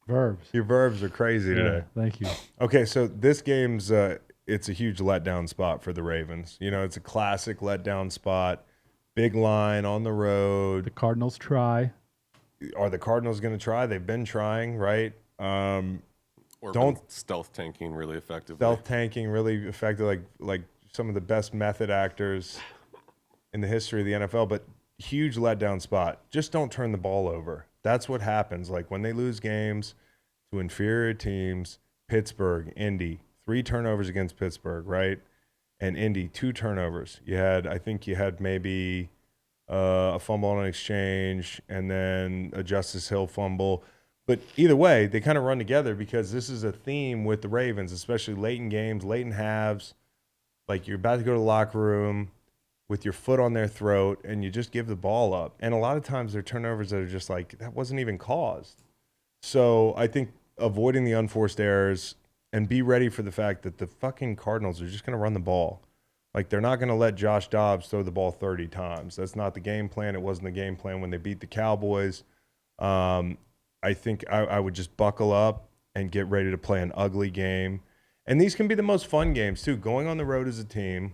Verbs. Your verbs are crazy today. Thank you. Okay, so this game's it's a huge letdown spot for the Ravens. You know, it's a classic letdown spot. Big line on the road. The Cardinals try. Are the Cardinals going to try? They've been trying, right? Or don't stealth tanking really effectively. Stealth tanking really effective, like some of the best method actors in the history of the NFL. But huge letdown spot. Just don't turn the ball over. That's what happens. Like when they lose games to inferior teams, Pittsburgh, Indy, 3 turnovers against Pittsburgh, right? And Indy, 2 turnovers. I think you had maybe a fumble on an exchange and then a Justice Hill fumble. But either way, they kind of run together because this is a theme with the Ravens, especially late in games, late in halves. Like you're about to go to the locker room with your foot on their throat and you just give the ball up. And a lot of times they're turnovers that are just like, that wasn't even caused. So I think avoiding the unforced errors and be ready for the fact that the fucking Cardinals are just going to run the ball. Like they're not going to let Josh Dobbs throw the ball 30 times. That's not the game plan. It wasn't the game plan when they beat the Cowboys. I think I would just buckle up and get ready to play an ugly game. And these can be the most fun games too, going on the road as a team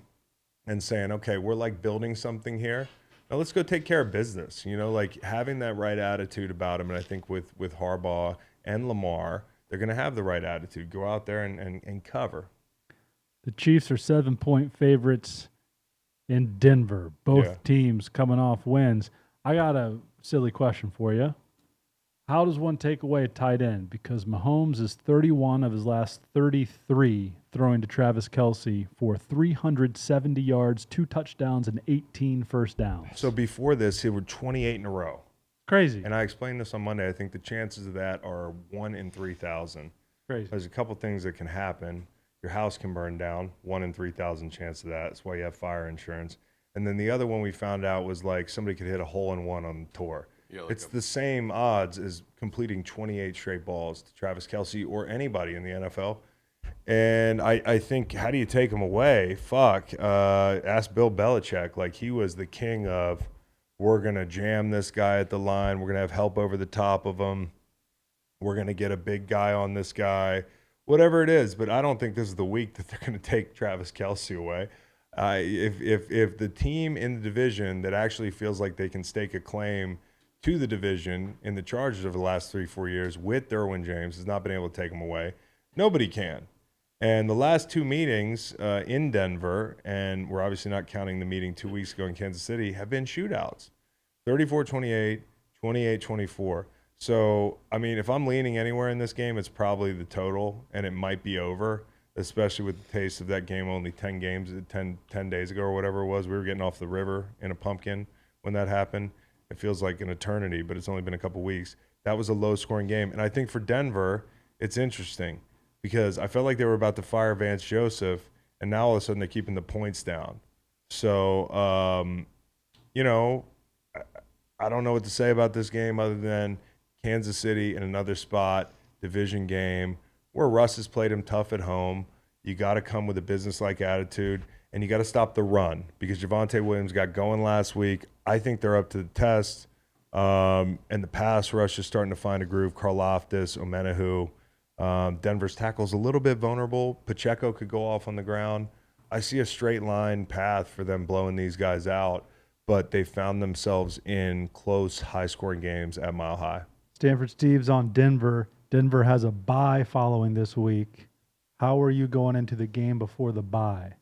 and saying, okay, we're like building something here. Now let's go take care of business. You know, like having that right attitude about them. And I think with Harbaugh and Lamar, they're going to have the right attitude. Go out there and cover. The Chiefs are 7-point favorites in Denver. Both teams coming off wins. I got a silly question for you. How does one take away a tight end? Because Mahomes is 31 of his last 33 throwing to Travis Kelce for 370 yards, 2 touchdowns, and 18 first downs. So before this, he were 28 in a row. Crazy. And I explained this on Monday. I think the chances of that are 1 in 3,000. Crazy. There's a couple things that can happen. Your house can burn down, 1 in 3,000 chance of that. That's why you have fire insurance. And then the other one we found out was like somebody could hit a hole-in-one on the tour. Yeah, like it's the same odds as completing 28 straight balls to Travis Kelce or anybody in the NFL. And I think, how do you take him away? Ask Bill Belichick. Like, he was the king of, we're going to jam this guy at the line. We're going to have help over the top of him. We're going to get a big guy on this guy. Whatever it is. But I don't think this is the week that they're going to take Travis Kelce away. If the team in the division that actually feels like they can stake a claim to the division in the Chargers over the last 3-4 years with Derwin James has not been able to take him away, nobody can. And the last 2 meetings in Denver, and we're obviously not counting the meeting 2 weeks ago in Kansas City, have been shootouts. 34-28, 28-24. So, I mean, if I'm leaning anywhere in this game, it's probably the total, and it might be over, especially with the taste of that game only 10 days ago or whatever it was. We were getting off the river in a pumpkin when that happened. It feels like an eternity, but it's only been a couple weeks. That was a low-scoring game. And I think for Denver, it's interesting because I felt like they were about to fire Vance Joseph, and now all of a sudden they're keeping the points down. So, you know, I don't know what to say about this game other than Kansas City in another spot, division game, where Russ has played him tough at home. You got to come with a business-like attitude. And you got to stop the run because Javonte Williams got going last week. I think they're up to the test. And the pass rush is starting to find a groove. Karlaftis, Omenahu. Denver's tackle's a little bit vulnerable. Pacheco could go off on the ground. I see a straight line path for them blowing these guys out, but they found themselves in close, high-scoring games at Mile High. Stanford Steve's on Denver. Denver has a bye following this week. How are you going into the game before the bye?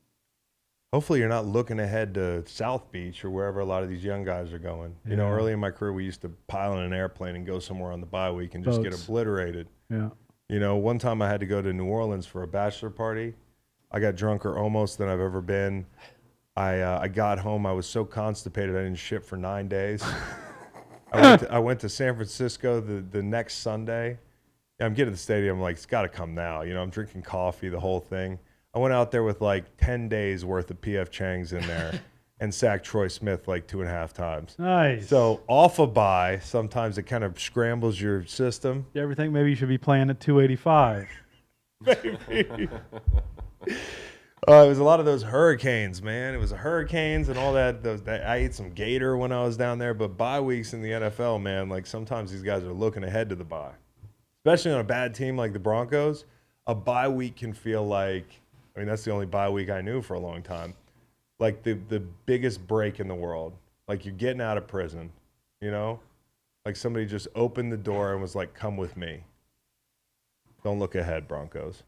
Hopefully you're not looking ahead to South Beach or wherever a lot of these young guys are going. Yeah. You know, early in my career, we used to pile in an airplane and go somewhere on the bye week and just get obliterated. Yeah. You know, one time I had to go to New Orleans for a bachelor party. I got drunker almost than I've ever been. I got home. I was so constipated I didn't shit for 9 days. I went to San Francisco the next Sunday. I'm getting to the stadium. I'm like, it's got to come now. You know, I'm drinking coffee, the whole thing. I went out there with like 10 days worth of P.F. Chang's in there and sacked Troy Smith like 2.5 times. Nice. So off a bye, sometimes it kind of scrambles your system. You ever think maybe you should be playing at 285? Maybe. It was a lot of those hurricanes, man. It was hurricanes and all that. I ate some gator when I was down there. But bye weeks in the NFL, man, like sometimes these guys are looking ahead to the bye. especially on a bad team like the Broncos, a bye week can feel like, I mean, that's the only bye week I knew for a long time, like the biggest break in the world. Like you're getting out of prison, you know? Like somebody just opened the door and was like, come with me. Don't look ahead, Broncos.